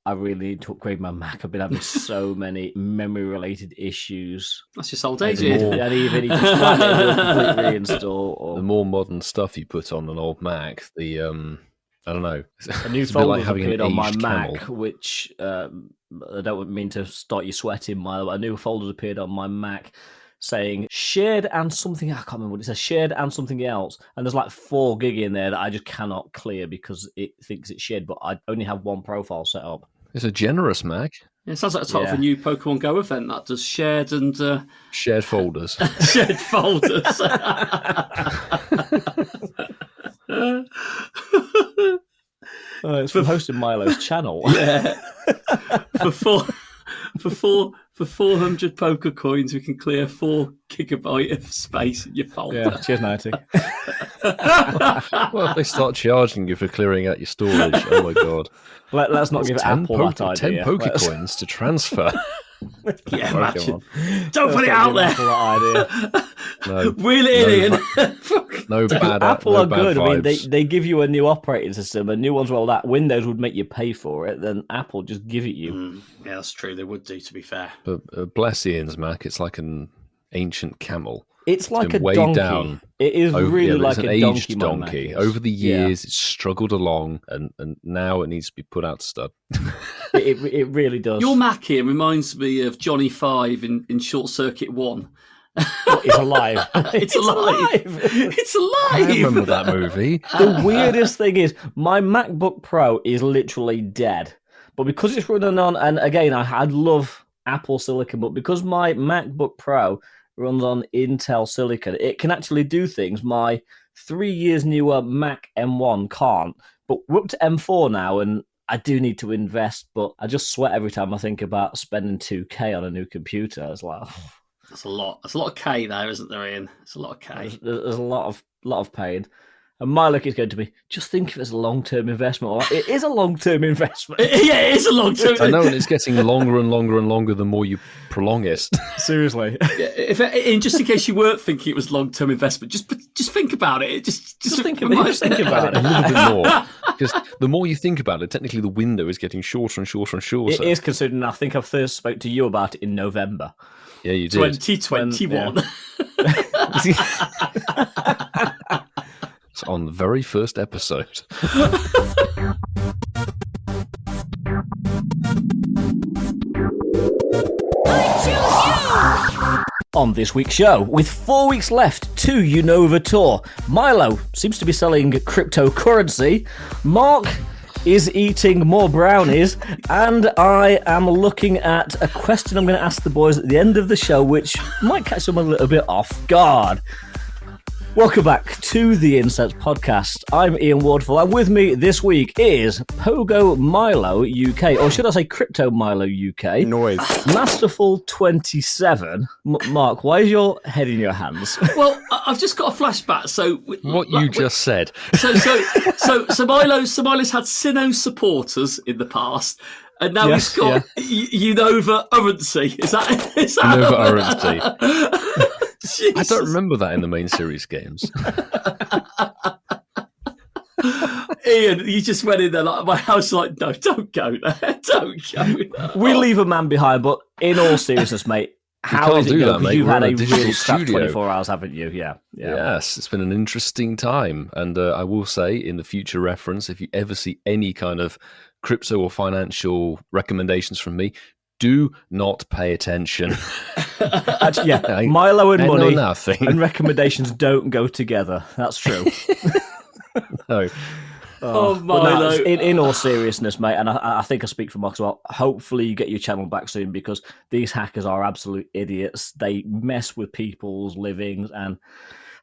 I really need to upgrade my Mac. I've been having so many memory-related issues. That's just old age, Ian. I either need to flag it or completely reinstall. Or... The more modern stuff you put on an old Mac, the I don't know. A new folder appeared on my Mac, which I don't mean to start you sweating, Milo. A new folder appeared on my Mac saying shared and something. I can't remember what it says. Shared and something else. And there's like 4 gig in there that I just cannot clear because it thinks it's shared, but I only have one profile set up. It's a generous Mac. Yeah, it sounds like the title of a new Pokemon Go event that does shared and... shared folders. Shared folders. It's from hosting Milo's channel. Yeah. For 400 poker coins, we can clear 4 gigabyte of space in your folder. Yeah, cheers, 90. Well, if they start charging you for clearing out your storage, oh my god. Let's not give Apple that idea. 10 poker coins to transfer. Yeah, imagine. Don't put it out there. No, Reel it in. No bad. Apple no are bad good. Vibes. I mean, they give you a new operating system, and new ones roll out. Windows would make you pay for it. Then Apple just give it you. Yeah, that's true. They would do, to be fair. But bless Ian's Mac. It's like an ancient camel. It's like a way donkey. Down It is really like an a aged donkey. Over the years, it's struggled along, and now it needs to be put out to stud. It really does. Your Mac here reminds me of Johnny Five in Short Circuit 1. It's alive. It's alive. It's alive. I remember that movie. The weirdest thing is my MacBook Pro is literally dead. But because it's running on, and again, I love Apple Silicon, but because my MacBook Pro runs on Intel Silicon, it can actually do things my 3 years newer Mac M1 can't. But we're up to M4 now, and I do need to invest, but I just sweat every time I think about spending $2,000 on a new computer. It's like... That's a lot. That's a lot of K there, isn't there, Ian? It's a lot of K. There's a lot of pain. And my look is going to be, just think of it as a long-term investment. Or it is a long-term investment. Yeah, it is a long-term. I know, and it's getting longer and longer and longer the more you prolong it. Seriously. Just in case you weren't thinking it was long-term investment, just think about it. Just think about it. A little bit more. Because the more you think about it, technically the window is getting shorter and shorter and shorter. It is considering, I think I first spoke to you about it in November. Yeah, you did. 2021. It's on the very first episode. On this week's show, with 4 weeks left to UNOVA Tour, Milo seems to be selling cryptocurrency, Mark is eating more brownies, and I am looking at a question I'm going to ask the boys at the end of the show, which might catch them a little bit off guard. Welcome back to the Insights Podcast. I'm Ian Wardful, and with me this week is Pogo Milo UK, or should I say Crypto Milo UK? Noise. Masterful27. Mark, why is your head in your hands? Well, I've just got a flashback. So what you just said. So Milo's had Sinnoh supporters in the past. And now he's got UNOVA currency. Is that UNOVA currency? I don't remember that in the main series games. Ian, you just went in there like my house, like, no, don't go there. Don't go there. We leave a man behind, but in all seriousness, mate, how is it going? Because you've had a really strapped 24 hours, haven't you? Yeah. Yes, it's been an interesting time. And I will say, in the future reference, if you ever see any kind of crypto or financial recommendations from me, do not pay attention. Actually, Milo and money and recommendations don't go together. That's true. No. Milo. In all seriousness, mate, and I think I speak for Mark as well, hopefully you get your channel back soon, because these hackers are absolute idiots. They mess with people's livings, and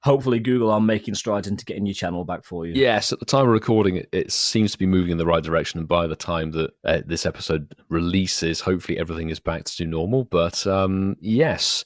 hopefully Google are making strides into getting your channel back for you. Yes, at the time of recording, it seems to be moving in the right direction. And by the time that this episode releases, hopefully everything is back to normal. But yes,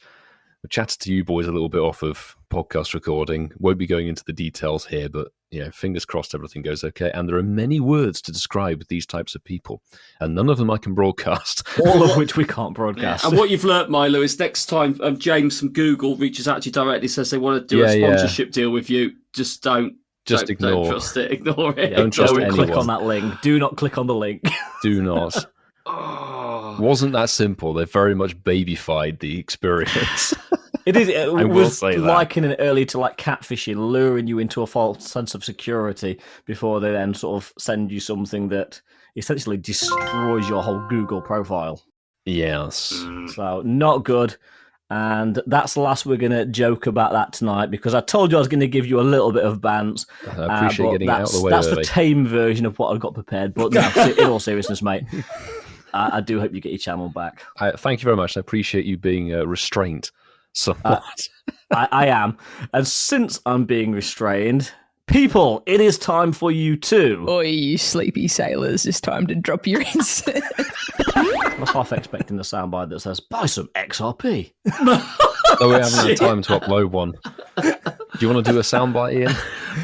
I chatted to you boys a little bit off of podcast recording. Won't be going into the details here, but fingers crossed everything goes okay. And there are many words to describe these types of people, and none of them I can broadcast. All of which we can't broadcast. And what you've learnt, Milo, is next time James from Google reaches out to you directly, says they want to do a sponsorship deal with you, just don't ignore. Don't trust it. Ignore it. Don't trust anyone. Click on that link. Do not click on the link. Do not. wasn't that simple. They very much babyfied the experience. It is. It was say that. likening it earlier to like catfishing, luring you into a false sense of security before they then sort of send you something that essentially destroys your whole Google profile. Yes. So not good. And that's the last we're going to joke about that tonight, because I told you I was going to give you a little bit of bants. I appreciate getting it out of the way That's early. the tame version of what I've got prepared. But no, in all seriousness, mate, I do hope you get your channel back. Thank you very much. I appreciate you being restrained somewhat. I am. And since I'm being restrained, people, it is time for you to... Oi, you sleepy sailors, it's time to drop your incense. I was half expecting the soundbite that says, buy some XRP. Oh, we haven't had time to upload one. Do you want to do a soundbite, Ian?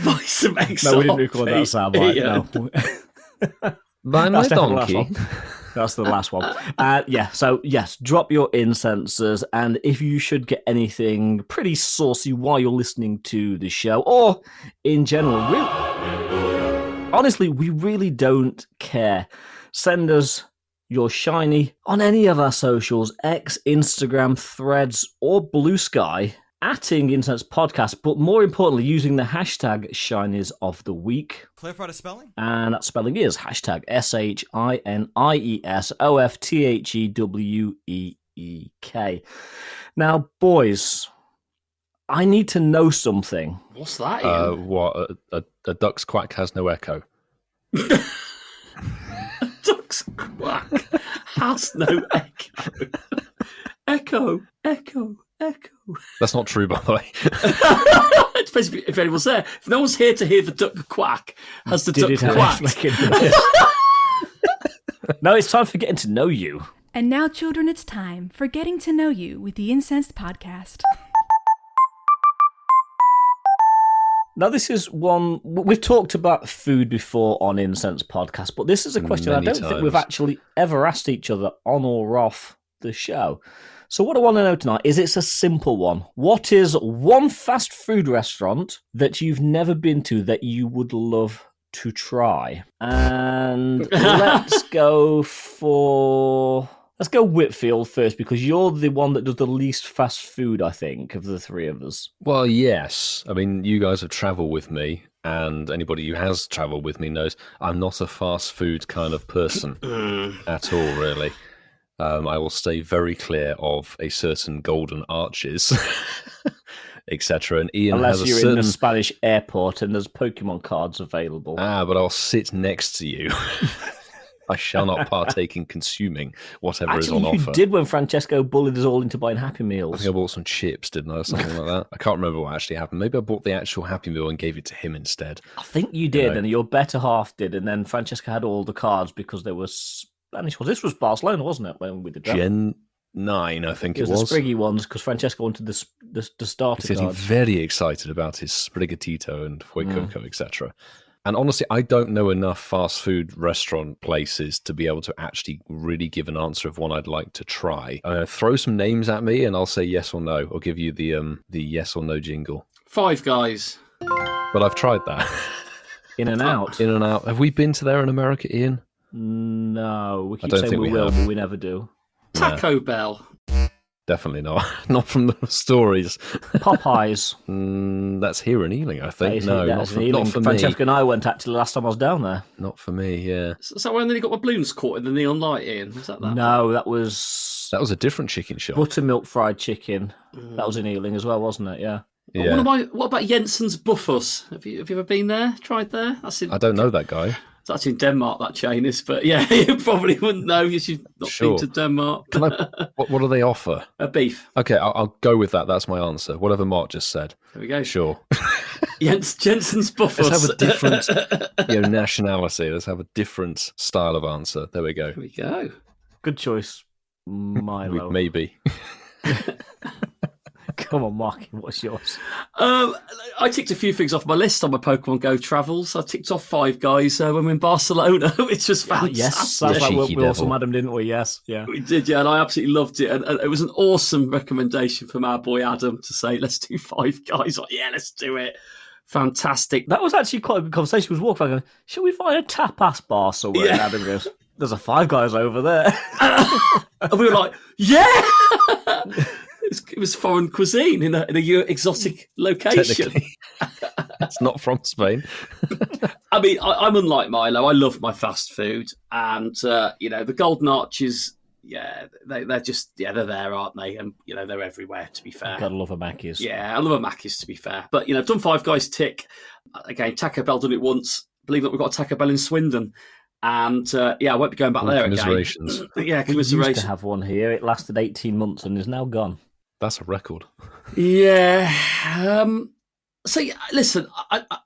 Buy some XRP. No, we didn't record that soundbite. No. Buy my That's definitely the last donkey. one. That's the last one. So yes, drop your incenses, and if you should get anything pretty saucy while you're listening to the show, or in general, honestly, we really don't care. Send us your shiny on any of our socials, X, Instagram, Threads, or Blue Sky, @ing Incense Podcast, but more importantly, using the hashtag Shinies of the Week. Clarify the spelling? And that spelling is hashtag SHINIESOFTHEWEEK. Now, boys, I need to know something. What's that, Ian? What? A duck's quack has no echo. Duck's quack has no echo. Echo. That's not true, by the way. It depends if anyone's there. If no one's here to hear the duck quack, has the Did it duck have quacked? making this? No, it's time for getting to know you. And now, children, it's time for Getting to Know You with the Incensed Podcast. Now, this is one... We've talked about food before on Incense Podcast, but this is a question Many I don't think times. we've actually ever asked each other on or off the show. So what I want to know tonight is, it's a simple one. What is one fast food restaurant that you've never been to that you would love to try? And let's go Whitfield first, because you're the one that does the least fast food, I think, of the three of us. Well, yes. I mean, you guys have travelled with me, and anybody who has travelled with me knows I'm not a fast food kind of person at all, really. I will stay very clear of a certain Golden Arches, etc. And Ian Unless has a you're certain... in the Spanish airport and there's Pokemon cards available. but I'll sit next to you. I shall not partake in consuming whatever is on Actually, offer. you did when Francesco bullied us all into buying Happy I Meals. think I bought some chips, didn't I, or something like that? I can't remember what actually happened. Maybe I bought the actual Happy Meal and gave it to him instead. I think you did, know. and your better half did, and then Francesco had all the cards because there was Spanish ones. This was Barcelona, wasn't it, when we did that? Gen 9, I think It it was was. the Spriggy ones, because Francesco wanted the starter He's getting cards. very excited about his Sprigatito and Fuecoco, etc. And honestly, I don't know enough fast food restaurant places to be able to actually really give an answer of one I'd like to try. Throw some names at me and I'll say yes or no. I'll give you the yes or no jingle. Five Guys. But I've tried that. In and out. In and out. Have we been to there in America, Ian? No, we keep don't saying think we we will, have. but we never do. Taco Bell. Definitely not. Not from the stories. Popeyes. That's here in Ealing, I think. No, not for me. Francesco and I went actually last time I was down there. Not for me, yeah. Is that when they got my balloons caught in the neon light, Ian? Was that? No, that was That was a different chicken shop. buttermilk fried chicken. That was in Ealing as well, wasn't it? Yeah. Yeah. What about Jensen's Buffers? Have you ever been there? Tried there? I don't know that guy. It's actually in Denmark, that chain is, but yeah, you probably wouldn't know if you've not Sure. been to Denmark. Can I? What do they offer? Beef. Okay, I'll go with that. That's my answer. Whatever Mark just said. There we go. Sure. Jensen's Buffers. Let's have a different nationality. Let's have a different style of answer. There we go. There we go. Good choice, Milo. Maybe. Come on, Mark, what's yours? I ticked a few things off my list on my Pokemon Go travels. I ticked off Five Guys when we were in Barcelona, which was fantastic. Yes, sounds like Cheeky we also devil. had him, didn't we? Yes, yeah. We did, yeah, and I absolutely loved it. And it was an awesome recommendation from our boy Adam to say, let's do Five Guys. Like, yeah, let's do it. Fantastic. That was actually quite a good conversation. We was walking around going, should we find a tapas bar somewhere? Yeah. And Adam goes, There's a Five Guys over there. And we were like, yeah! It was foreign cuisine in a exotic location. It's not from Spain. I mean, I'm unlike Milo. I love my fast food. And, the Golden Arches, they're just, they're there, aren't they? And, they're everywhere, to be fair. Gotta love a Macca's. Yeah, I love a Macca's, to be fair. But, I've done Five Guys tick. Again, Taco Bell done it once. Believe it, we've got a Taco Bell in Swindon. And, I won't be going back there again. Commiserations. Yeah, We used commiserations. to have one here. It lasted 18 months and is now gone. That's a record. Yeah. So, listen,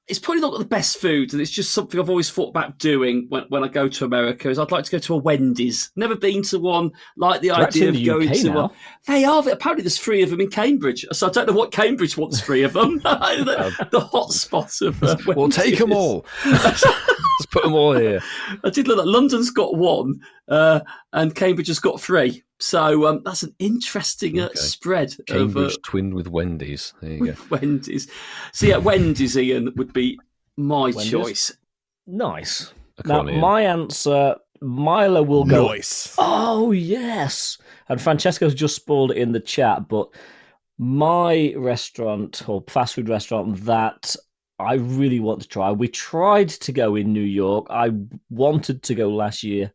it's probably not the best food, and it's just something I've always thought about doing when I go to America, is I'd like to go to a Wendy's. Never been to one, like the idea of going to one. They are. Apparently there's 3 of them in Cambridge, so I don't know what Cambridge wants 3 of them. the hot spot of Wendy's. We'll take them all. Let's put them all here. I did look that London's got 1, and Cambridge has got 3. So that's an interesting spread. Cambridge twinned with Wendy's. There you go. Wendy's. So Wendy's, Ian, would be my choice. Nice. Now, my answer, Milo will go. Nice. Oh, yes. And Francesco's just spoiled it in the chat, but my restaurant or fast food restaurant that I really want to try. We tried to go in New York. I wanted to go last year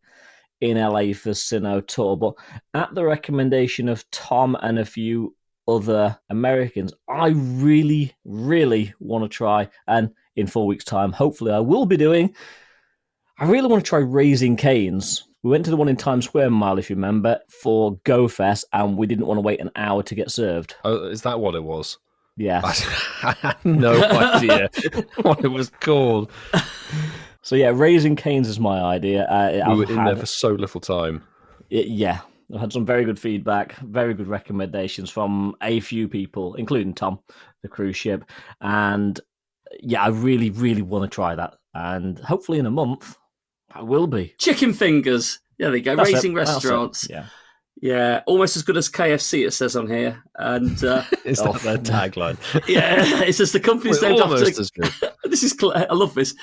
in LA for Sino Tour, but at the recommendation of Tom and a few other Americans, I really, really want to try. And in 4 weeks' time, hopefully I will be doing. I really want to try Raising Cane's. We went to the one in Times Square Mile, if you remember, for Go Fest, and we didn't want to wait an hour to get served. Oh, is that what it was? Yeah. I had no idea what it was called. So yeah, Raising Cane's is my idea. We were in there for so little time. I've had some very good feedback, very good recommendations from a few people, including Tom, the cruise ship. And I really, really want to try that. And hopefully in a month, I will be. Chicken fingers. Yeah, there you go. Raising restaurants. Yeah, almost as good as KFC, it says on here. And Is that their tagline? Yeah, it says the company's named after. Almost as good. This is. I love this.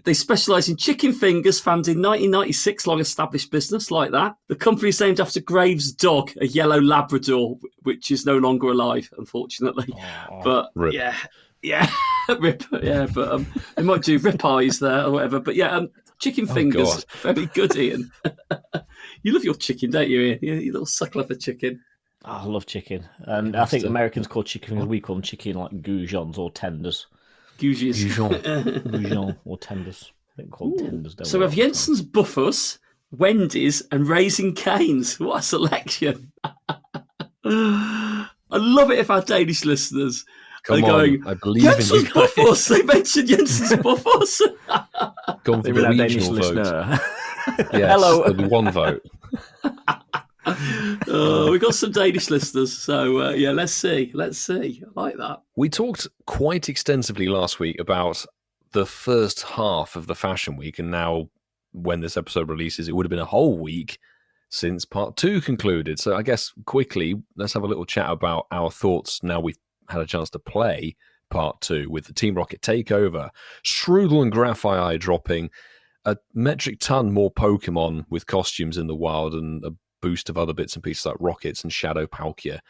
They specialise in chicken fingers, founded in 1996, long-established business like that. The company's named after Graves' dog, a yellow Labrador, which is no longer alive, unfortunately. But Rip. yeah, rip. Yeah, but they might do rip eyes there or whatever. But chicken fingers, very good, Ian. You love your chicken, don't you, Ian? You little suckle of a chicken. Oh, I love chicken. And I think Americans call chicken fingers, we call them chicken like goujons or tenders. Goujon or tenders. I think called tenders. So we have Jensen's Buffers, Wendy's, and Raising Cane's. What a selection! I love it if our Danish listeners are going, I believe in Jensen's you guys. Buffers. They mentioned Jensen's Buffers. Gone for Maybe the our regional Danish vote. listener. Yes, Hello. there'll be one vote. We've got some Danish listeners, so let's see. I like that. We talked quite extensively last week about the first half of the Fashion Week, and now when this episode releases, it would have been a whole week since part 2 concluded. So I guess quickly, let's have a little chat about our thoughts now we've had a chance to play part 2 with the Team Rocket takeover, Strudel and Graphite dropping, a metric ton more Pokemon with costumes in the wild, and a boost of other bits and pieces like rockets and Shadow Palkia.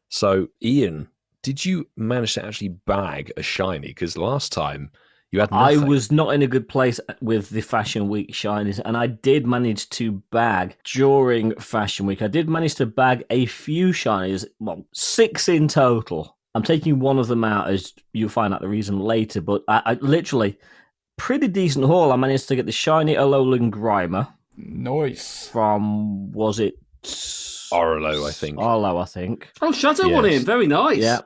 So, Ian, did you manage to actually bag a shiny? Because last time you had nothing. I was not in a good place with the Fashion Week shinies, and I did manage to bag during Fashion Week. I did manage to bag a few shinies, 6 in total. I'm taking one of them out, as you'll find out the reason later, but I literally, pretty decent haul. I managed to get the shiny Alolan Grimer. Nice. From, was it? Arlo, I think. Arlo, I think. Oh, Shadow one in. Very nice. Yeah.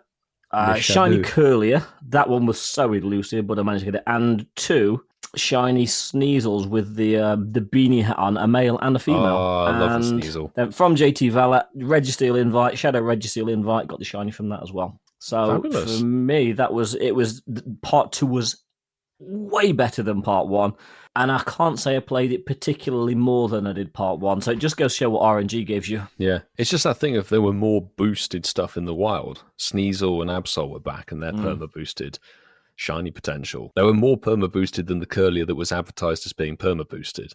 Shiny Curlier. That one was so elusive, but I managed to get it. And 2 shiny Sneasels with the beanie hat on, a male and a female. Oh, I love the Sneasel. Then from JT Valet, Registeel Invite, Shadow Registeel Invite, got the shiny from that as well. So Fabulous. for me, part 2 was way better than part 1. And I can't say I played it particularly more than I did part 1. So it just goes to show what RNG gives you. Yeah, it's just that thing of there were more boosted stuff in the wild. Sneasel and Absol were back, and they're perma-boosted. Shiny potential. They were more perma-boosted than the Curlier that was advertised as being perma-boosted.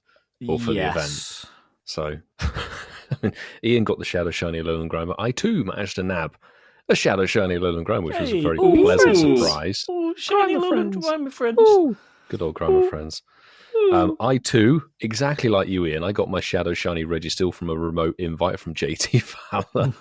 or for the event. So, I mean, Ian got the Shadow Shiny Alolan Grimer. I too managed to nab a Shadow Shiny Alolan Grimer, which was a very pleasant surprise. Oh, shiny Alolan Grimer friends. Ooh, good old Grimer friends. I too, exactly like you, Ian, I got my Shadow Shiny Registeel from a remote invite from JT Fowler.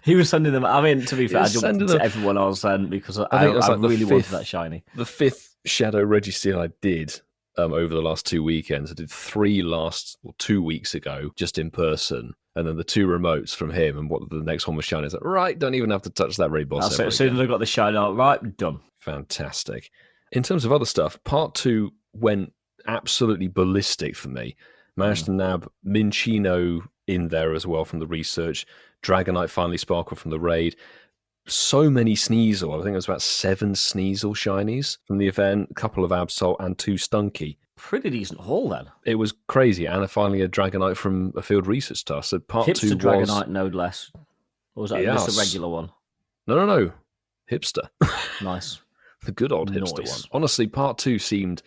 He was sending them. I mean, to be fair, I jumped to everyone else then because I really wanted that shiny. The 5th Shadow Registeel I did over the last 2 weekends. I did 2 weeks ago, just in person, and then the 2 remotes from him, and what the next one was shiny. I was like, right, don't even have to touch that Raid Boss. As soon as I got the shiny out, right, done. Fantastic. In terms of other stuff, part 2 went absolutely ballistic for me. Managed to nab Minccino in there as well from the research. Dragonite finally sparkled from the raid. So many Sneasel. I think it was about 7 Sneasel shinies from the event, a couple of Absol and 2 Stunky. Pretty decent haul then. It was crazy. And finally a Dragonite from a field research task. So part Hipster 2 was... Dragonite, no less. Or was that just a regular one? No. Hipster. Nice. The good old hipster one. Honestly, part 2 seemed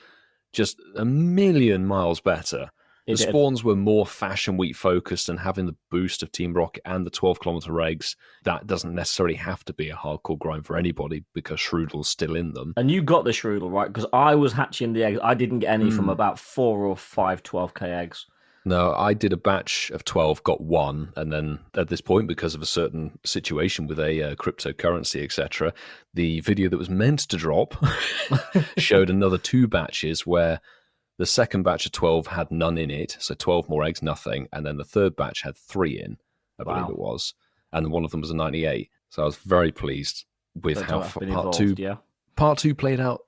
just a million miles better. The spawns were more Fashion Week focused, and having the boost of Team Rocket and the 12-kilometer regs, that doesn't necessarily have to be a hardcore grind for anybody because Shroodle's still in them. And you got the Shroodle, right? Because I was hatching the eggs. I didn't get any from about 4 or 5 12k eggs. No, I did a batch of 12, got 1, and then at this point, because of a certain situation with a cryptocurrency, etc., the video that was meant to drop showed another 2 batches where the second batch of 12 had none in it, so 12 more eggs, nothing, and then the third batch had 3 in, I believe it was, and one of them was a 98. So I was very pleased with how part 2 played out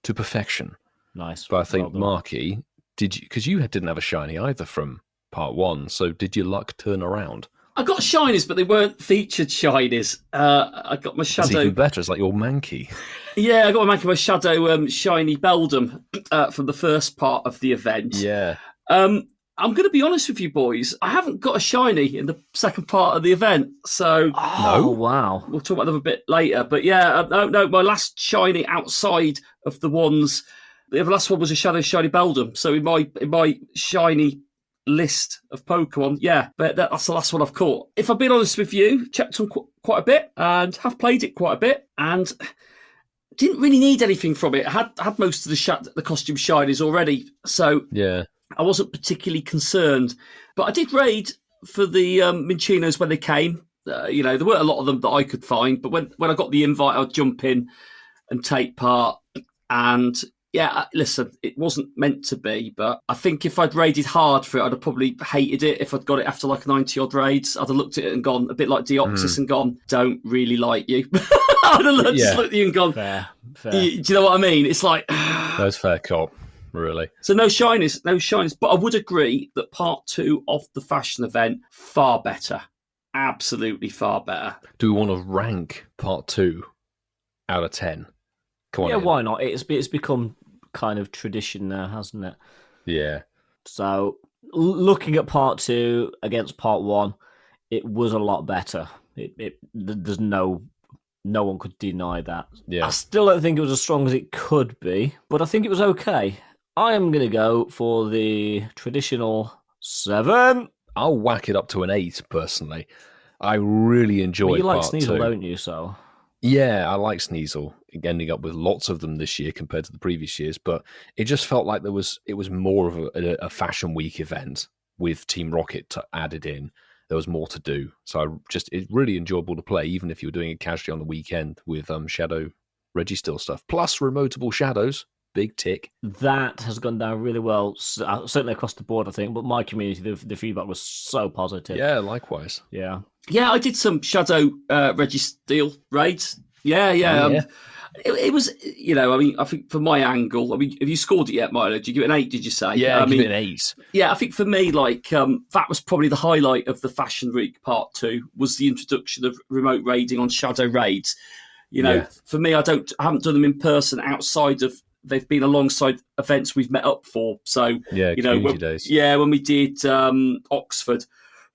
to perfection. Nice. But I think, Marky, because you didn't have a shiny either from part 1, so did your luck turn around? I got shinies, but they weren't featured shinies. I got my Shadow... That's even better, it's like your Mankey. Yeah, I got my Shadow shiny Beldum from the first part of the event. Yeah. I'm going to be honest with you, boys. I haven't got a shiny in the second part of the event, so... Oh, wow. We'll talk about them a bit later. But yeah, no, my last shiny outside of the ones... The last one was a Shadow Shiny Beldum. So in my shiny list of Pokemon, yeah, but that's the last one I've caught. If I've been honest with you, checked on quite a bit and have played it quite a bit and didn't really need anything from it. I had most of the costume shinies already, so yeah, I wasn't particularly concerned. But I did raid for the Mincinos when they came. There weren't a lot of them that I could find, but when I got the invite, I'd jump in and take part. And yeah, listen, it wasn't meant to be, but I think if I'd raided hard for it, I'd have probably hated it. If I'd got it after like 90-odd raids, I'd have looked at it and gone, a bit like Deoxys, and gone, don't really like you. I'd have just looked at you and gone, fair. Do you know what I mean? It's like... That's fair cop, really. So no shinies. But I would agree that part 2 of the fashion event, far better. Absolutely far better. Do we want to rank part 2 out of 10? Come on, yeah, Ian. why not? It's become kind of tradition now, hasn't it? Yeah. So looking at part 2 against part 1, it was a lot better. There's no one could deny that. Yeah. I still don't think it was as strong as it could be, but I think it was okay. I am going to go for the traditional 7. I'll whack it up to an 8, personally. I really enjoyed part 2. You like Sneasel, don't you? So yeah, I like Sneasel, ending up with lots of them this year compared to the previous years, but it just felt like it was more of a Fashion Week event with Team Rocket added in. There was more to do. So it's really enjoyable to play, even if you were doing it casually on the weekend with Shadow Registeel stuff. Plus remoteable shadows. Big tick. That has gone down really well, certainly across the board, I think. But my community, the feedback was so positive. Yeah, likewise. Yeah, I did some Shadow Registeel raids. Yeah. It was, I think from my angle, have you scored it yet, Milo? Did you give it an 8, did you say? Yeah, give it an 8. Yeah, I think for me, that was probably the highlight of the Fashion Week Part 2, was the introduction of remote raiding on Shadow Raids. For me, I haven't done them in person outside of, they've been alongside events we've met up for. So, days. Yeah, when we did Oxford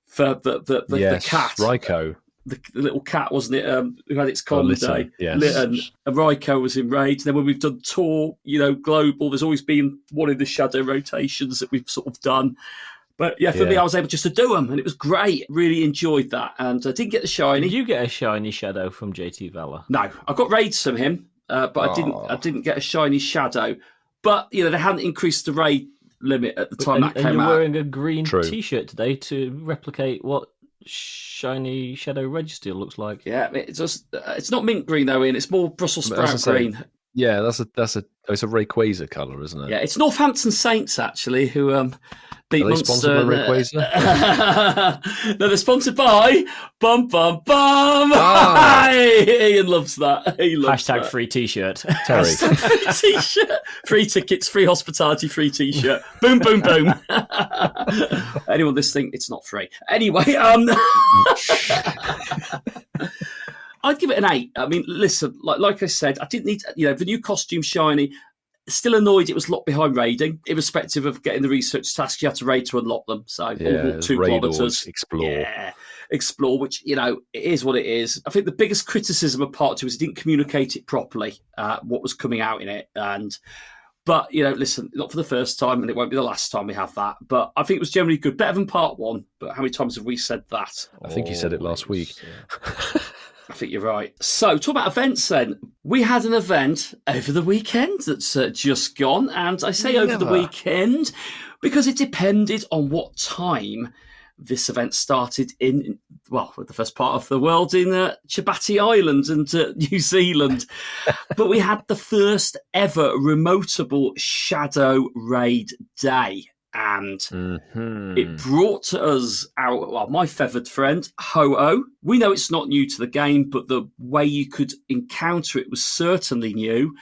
for the cat. Ryko. the little cat, wasn't it? Who had its common day. Yes. Litten. And Raiko was in Raid. Then when we've done Tour, Global, there's always been one of the shadow rotations that we've sort of done. But yeah, for me, I was able just to do them, and it was great. Really enjoyed that, and I didn't get the shiny. Did you get a shiny shadow from JT Vela? No, I got raids from him, but I didn't get a shiny shadow. But they hadn't increased the raid limit at the time that came out. And you're wearing a green True. T-shirt today to replicate what shiny Shadow Register looks like. Yeah, it's not mint green though, Ian. It's more Brussels sprout green. Yeah, it's a Rayquaza colour, isn't it? Yeah, it's Northampton Saints actually who beat Are they Munster. sponsored by Rayquaza? No, they're sponsored by Bum Bum Bum. Ian loves that. He loves Hashtag that. free T-shirt. Terry. Free T-shirt, free tickets, free hospitality, free T-shirt. Boom, boom, boom. Anyone listening, it's not free. Anyway, I'd give it an 8. I mean, listen, like I said, I didn't need, the new costume shiny. Still annoyed it was locked behind raiding, irrespective of getting the research tasks. You had to raid to unlock them. So walk 2 kilometres. Explore. Yeah, explore, which, it is what it is. I think the biggest criticism of Part 2 is it didn't communicate it properly, what was coming out in it. But, listen, not for the first time, and it won't be the last time we have that. But I think it was generally good. Better than Part 1. But how many times have we said that? I think you said it last week. I think you're right. So, talk about events then. We had an event over the weekend that's just gone. And I say over the weekend because it depended on what time this event started in, the first part of the world in Chibati Island and New Zealand. But we had the first ever remotable Shadow Raid Day. And it brought to us my feathered friend, Ho-Oh. We know it's not new to the game, but the way you could encounter it was certainly new.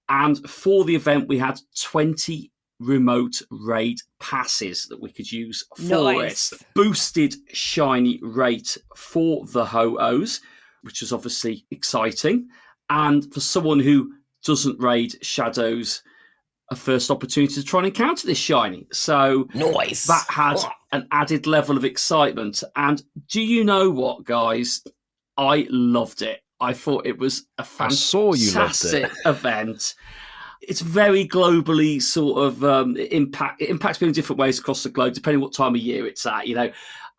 And for the event, we had 20 remote raid passes that we could use for it. Boosted shiny rate for the Ho-Ohs, which is obviously exciting. And for someone who doesn't raid shadows, a first opportunity to try and encounter this shiny. So that had an added level of excitement. And do you know what, guys? I loved it. I thought it was a fantastic event. It's very globally sort of it impacts people in different ways across the globe, depending what time of year it's at.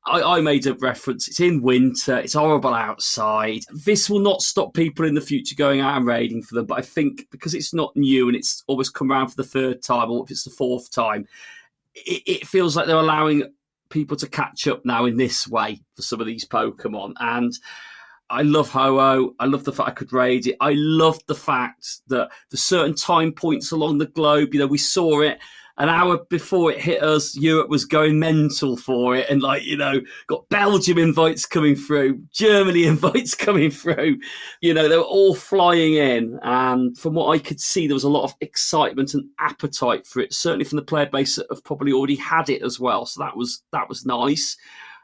I made a reference. It's in winter. It's horrible outside. This will not stop people in the future going out and raiding for them. But I think because it's not new and it's almost come around for the 3rd time, or if it's the 4th time, it feels like they're allowing people to catch up now in this way for some of these Pokemon. And I love Ho-Oh. I love the fact I could raid it. I loved the fact that for certain time points along the globe, we saw it. An hour before it hit us, Europe was going mental for it. And got Belgium invites coming through, Germany invites coming through. They were all flying in. And from what I could see, there was a lot of excitement and appetite for it, certainly from the player base that have probably already had it as well. So that was nice.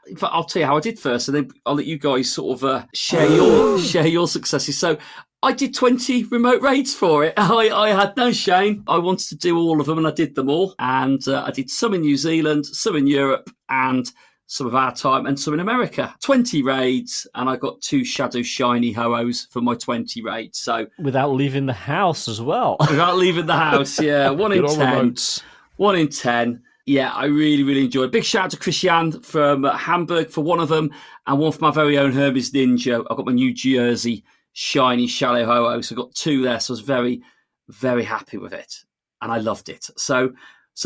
In fact, I'll tell you how I did first, and then I'll let you guys sort of share your successes. So I did 20 remote raids for it. I had no shame. I wanted to do all of them, and I did them all. And I did some in New Zealand, some in Europe, and some of our time, and some in America. 20 raids, and I got 2 Shadow Shiny Ho-Ohs for my 20 raids. So without leaving the house as well. Without leaving the house, yeah. 1 in 10. Remotes. 1 in 10. Yeah, I really, really enjoyed it. Big shout out to Christian from Hamburg for one of them, and one for my very own Hermes Ninja. I've got my New Jersey shiny Shallow Ho-Oh, so I got 2 there, so I was very, very happy with it, and I loved it. So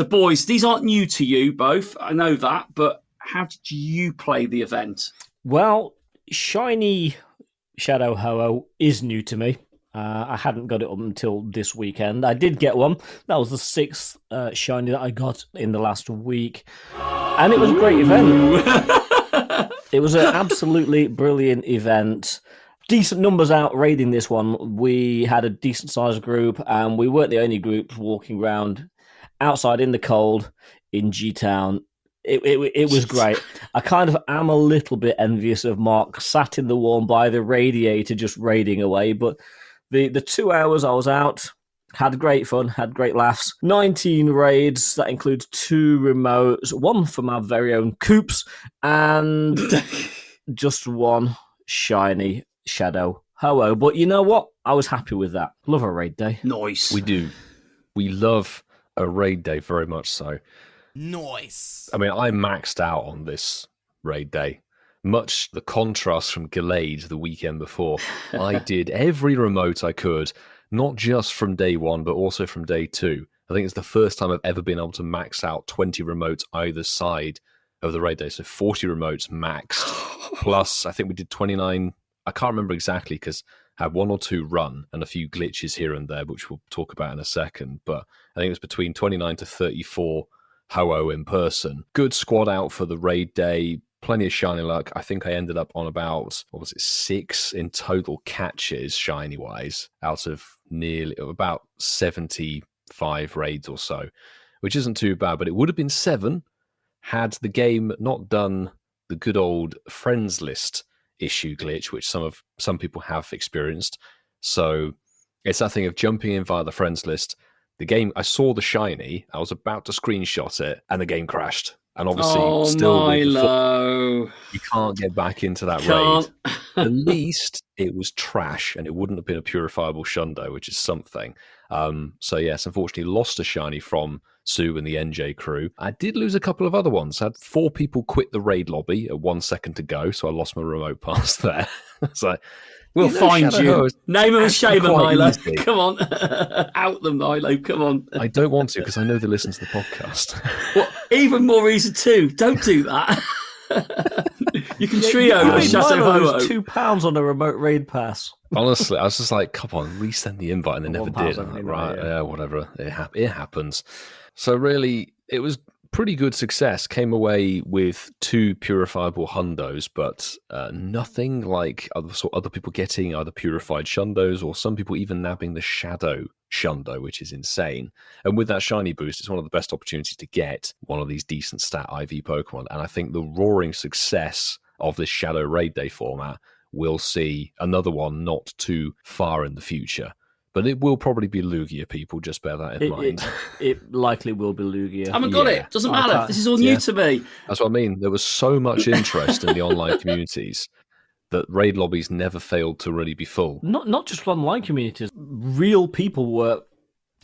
boys, these aren't new to you both, I know that, but how did you play the event? Well, shiny Shadow Ho-Oh is new to me. I hadn't got it up until this weekend. I did get one. That was the 6th shiny that I got in the last week. And it was a great event. It was an absolutely brilliant event. Decent numbers out raiding this one. We had a decent sized group, and we weren't the only group walking around outside in the cold in G-Town. It was great. I kind of am a little bit envious of Mark sat in the warm by the radiator just raiding away, but the 2 hours I was out, had great fun, had great laughs. 19 raids, that includes 2 remotes, 1 for my very own Coops, and just 1 shiny Shadow Ho-Oh. But you know what? I was happy with that. Love a raid day. Nice. We do. We love a raid day very much so. Nice. I mean, I maxed out on this raid day. Much the contrast from Gallade the weekend before. I did every remote I could, not just from day one, but also from day two. I think it's the first time I've ever been able to max out 20 remotes either side of the raid day. So 40 remotes maxed. Plus, I think we did 29. I can't remember exactly because I had one or two run and a few glitches here and there, which we'll talk about in a second. But I think it was between 29 to 34 Ho-Oh in person. Good squad out for the raid day. Plenty of shiny luck. I think I ended up on about, 6 in total catches, shiny-wise, out of nearly about 75 raids or so, which isn't too bad, but it would have been 7 had the game not done the good old friends list issue glitch, which some people have experienced. So it's that thing of jumping in via the friends list. The game, I saw the shiny, I was about to screenshot it, and the game crashed. And obviously, still Milo. you can't get back into that raid. At least it was trash, and it wouldn't have been a purifiable Shundo, which is something. So yes, unfortunately, lost a shiny from Sue and the NJ crew. I did lose a couple of other ones. I had 4 people quit the raid lobby at 1 second to go, so I lost my remote pass there. So we'll find you. Name them and shame them, Milo. Easy. Come on. Out them, Milo. Come on. I don't want to because I know they listen to the podcast. Well, even more reason too. Don't do that. You can trio You a made Shadow Milo Ho-Oh. lose £2 on a remote raid pass. Honestly, I was just like, come on, resend the invite, and they never £1 did. on I'm like, the right, invite, yeah, whatever. It happens. So really, it was pretty good success. Came away with 2 purifiable Hundos, but nothing like other people getting either purified Shundos or some people even nabbing the Shadow Shundo, which is insane. And with that shiny boost, it's one of the best opportunities to get one of these decent stat IV Pokemon. And I think the roaring success of this Shadow Raid Day format will see another one not too far in the future. But it will probably be Lugia, people. Just bear that in mind. It likely will be Lugia. I haven't got it. Doesn't matter. This is all new to me. That's what I mean. There was so much interest in the online communities that raid lobbies never failed to really be full. Not just online communities. Real people were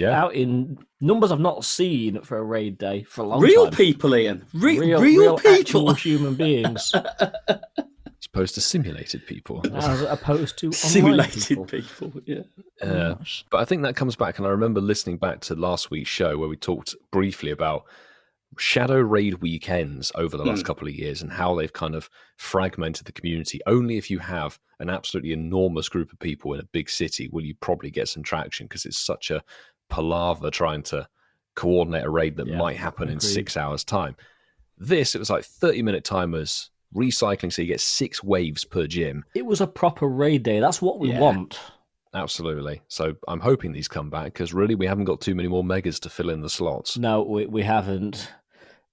out in numbers I've not seen for a raid day for a long Real time. People, Ian. Real people. Actual human beings. As opposed to simulated people. As opposed to Simulated people. Yeah. But I think that comes back, and I remember listening back to last week's show where we talked briefly about Shadow Raid weekends over the last couple of years and how they've kind of fragmented the community. Only if you have an absolutely enormous group of people in a big city will you probably get some traction, because it's such a palaver trying to coordinate a raid that might happen in 6 hours' time. It was like 30-minute timers, recycling, so you get 6 waves per gym. It was a proper raid day. That's what we want. Absolutely. So I'm hoping these come back, because really we haven't got too many more megas to fill in the slots. No, we haven't.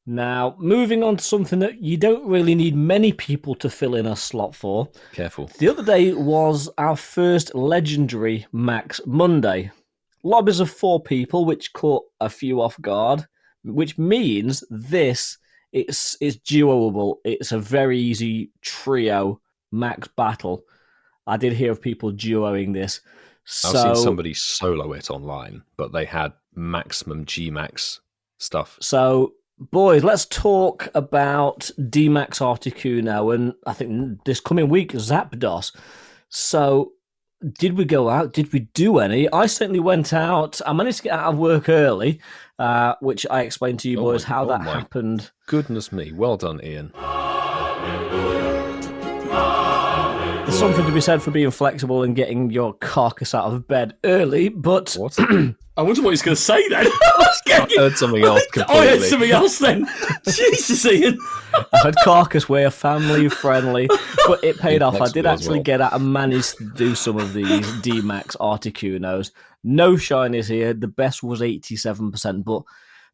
Now, moving on to something that you don't really need many people to fill in a slot for. Careful. The other day was our first Legendary Max Monday. Lobbies of 4 people, which caught a few off guard, which means this is duoable. It's a very easy trio max battle. I did hear of people duoing this. I've seen somebody solo it online, but they had maximum G-Max stuff. So, boys, let's talk about D-Max Articuno, and I think this coming week, Zapdos. So, did we go out? Did we do any? I certainly went out. I managed to get out of work early, which I explained to you boys how that happened. Goodness me. Well done, Ian. There's something to be said for being flexible and getting your carcass out of bed early, but... What? I wonder what he's going to say then. I heard something else completely. I heard something else then. Jesus, Ian. I had carcass wear, family friendly, but it paid off. I did actually get out and managed to do some of these D-Max Articunos. No shinies here. The best was 87%, but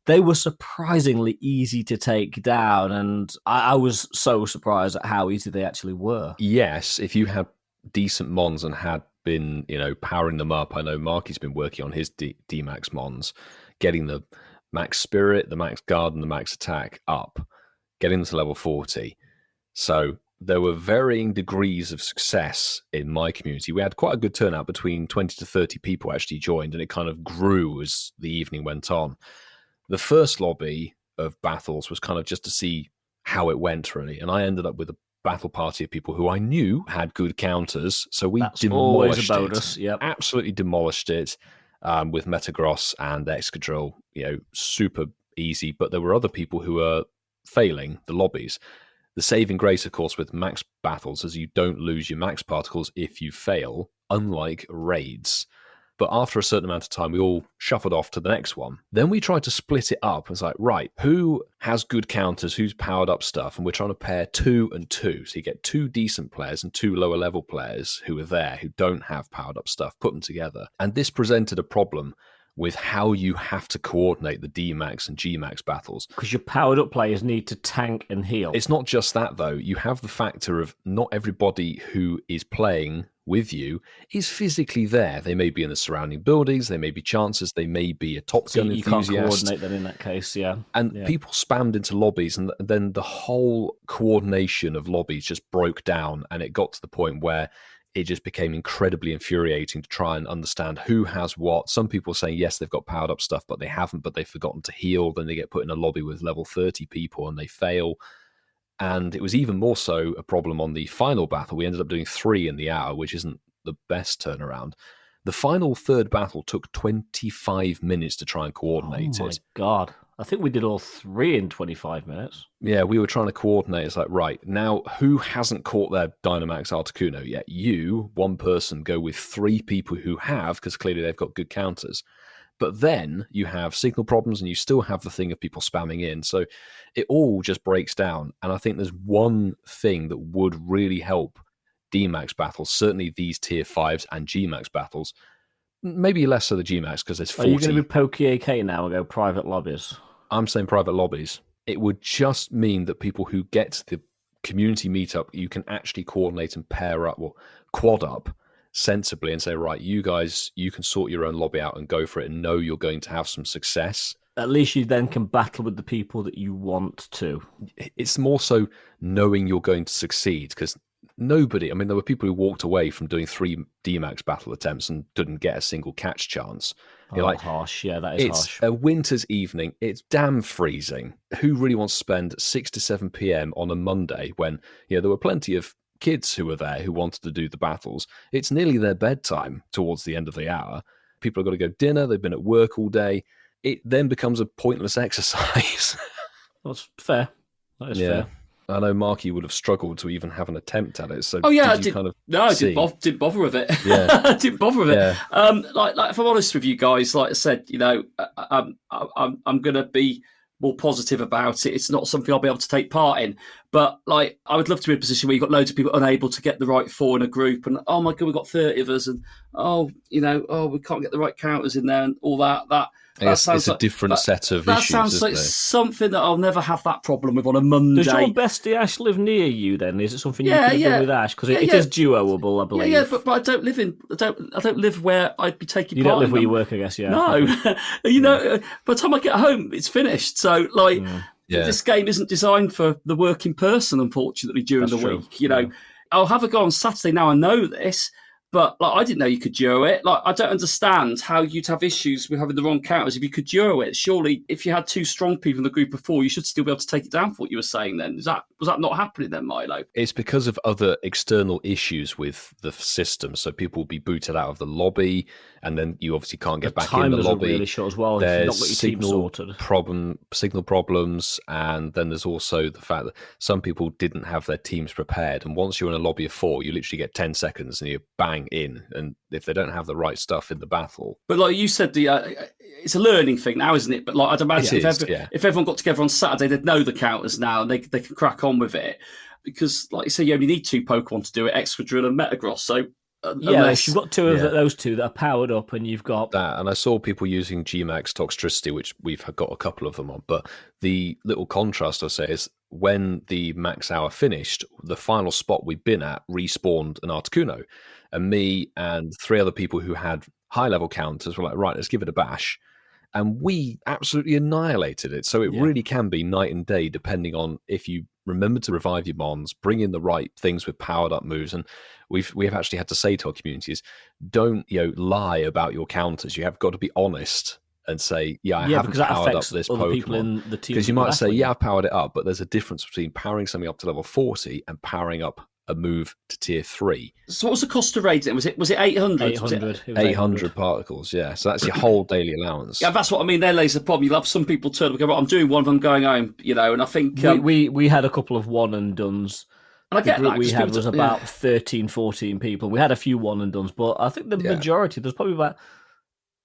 they were surprisingly easy to take down, and I was so surprised at how easy they actually were. Yes, if you had decent mons and had been, powering them up. I know Marky's been working on his D-Max mons, getting the max spirit, the max guard, and the max attack up, getting them to level 40. So there were varying degrees of success in my community. We had quite a good turnout, between 20 to 30 people actually joined, and it kind of grew as the evening went on. The first lobby of battles was kind of just to see how it went, really. And I ended up with a battle party of people who I knew had good counters. So we That's demolished always a it. bonus. Yep. Absolutely demolished it with Metagross and Excadrill. Super easy. But there were other people who were failing the lobbies. The saving grace, of course, with max battles is you don't lose your max particles if you fail, unlike raids. But after a certain amount of time, we all shuffled off to the next one. Then we tried to split it up. It's like, right, who has good counters, who's powered up stuff? And we're trying to pair 2 and 2. So you get 2 decent players and 2 lower level players who are there, who don't have powered up stuff, put them together. And this presented a problem with how you have to coordinate the D-Max and G-Max battles. Because your powered up players need to tank and heal. It's not just that, though. You have the factor of not everybody who is playing with you is physically there. They may be in the surrounding buildings, they may be chancers, they may be a Top Gun you enthusiast. You can't coordinate them in that case, yeah. And people spammed into lobbies, and then the whole coordination of lobbies just broke down, and it got to the point where it just became incredibly infuriating to try and understand who has what. Some people saying, yes, they've got powered up stuff, but they haven't, but they've forgotten to heal. Then they get put in a lobby with level 30 people and they fail. And it was even more so a problem on the final battle. We ended up doing 3 in the hour, which isn't the best turnaround. The final third battle took 25 minutes to try and coordinate it. Oh my it. God. I think we did all 3 in 25 minutes. Yeah, we were trying to coordinate. It's like, right, now who hasn't caught their Dynamax Articuno yet? You, one person, go with 3 people who have, because clearly they've got good counters. But then you have signal problems and you still have the thing of people spamming in. So it all just breaks down. And I think there's one thing that would really help D-Max battles, certainly these tier 5s and G-Max battles. Maybe less so the G-Max, because there's 40. Are you going to be Poke-AK now and go private lobbies? I'm saying private lobbies. It would just mean that people who get to the community meetup, you can actually coordinate and pair up, or quad up sensibly and say, right, you guys, you can sort your own lobby out and go for it and know you're going to have some success. At least you then can battle with the people that you want to. It's more so knowing you're going to succeed, because nobody, I mean, there were people who walked away from doing 3 D-Max battle attempts and didn't get a single catch chance. Oh, like, harsh. Yeah, that is harsh. It's a winter's evening. It's damn freezing. Who really wants to spend 6 to 7 p.m. on a Monday when, there were plenty of kids who were there who wanted to do the battles? It's nearly their bedtime towards the end of the hour. People have got to go dinner. They've been at work all day. It then becomes a pointless exercise. That's fair. That is fair. I know Marky would have struggled to even have an attempt at it. So I didn't bother with it. Yeah. I didn't bother with Yeah. it. Like if I'm honest with you guys, like I said, I'm going to be more positive about it. It's not something I'll be able to take part in. But like, I would love to be in a position where you've got loads of people unable to get the right 4 in a group, and oh my God, we've got 30 of us, and we can't get the right counters in there, and all that. It's a different set of issues. That sounds like something that I'll never have that problem with on a Monday. Does your bestie Ash live near you then? Is it something you can do with Ash? Because it is duoable, I believe. Yeah, but I don't live I don't live where I'd be taking part. You don't live where you work, I guess, yeah. No. By the time I get home, it's finished. So, this game isn't designed for the working person, unfortunately, during the week. I'll have a go on Saturday now. I know this. But I didn't know you could duo it. I don't understand how you'd have issues with having the wrong counters if you could duo it. Surely, if you had 2 strong people in the group of 4, you should still be able to take it down for what you were saying then. Was that not happening then, Milo? It's because of other external issues with the system. So people will be booted out of the lobby, and then you obviously can't get back in the lobby. Really short as well. There's if you've not got your team sorted. Signal problems, and then there's also the fact that some people didn't have their teams prepared. And once you're in a lobby of 4, you literally get 10 seconds and you bang in. And if they don't have the right stuff in the battle, but like you said, it's a learning thing now, isn't it? But I'd imagine if everyone got together on Saturday, they'd know the counters now, and they can crack on with it. Because, like you say, you only need 2 Pokemon to do it: Excadrill and Metagross. So. If you've got 2 of those 2 that are powered up, and you've got that, and I saw people using G-Max Toxtricity, which we've got a couple of them on. But the little contrast I say is when the max hour finished, the final spot we'd been at respawned an Articuno, and me and 3 other people who had high level counters were like, right, let's give it a bash, and we absolutely annihilated it. So it really can be night and day depending on if you remember to revive your mons, bring in the right things with powered up moves. And we've actually had to say to our communities, don't lie about your counters. You have got to be honest and say, I haven't because that powered up affects this other people Pokemon. in the team. Because you might say, I've powered it up, but there's a difference between powering something up to level 40 and powering up a move to tier 3. So what was the cost of raids then? Was it 800? 800. 800 particles, yeah. So that's your whole daily allowance. Yeah, that's what I mean. There lays the problem. You'll have some people turn up and go, right, I'm doing one of them going home, and I think... we had a couple of one and dones. And I get the group that. we had was about 13, 14 people. We had a few one and dones, but I think the majority, there's probably about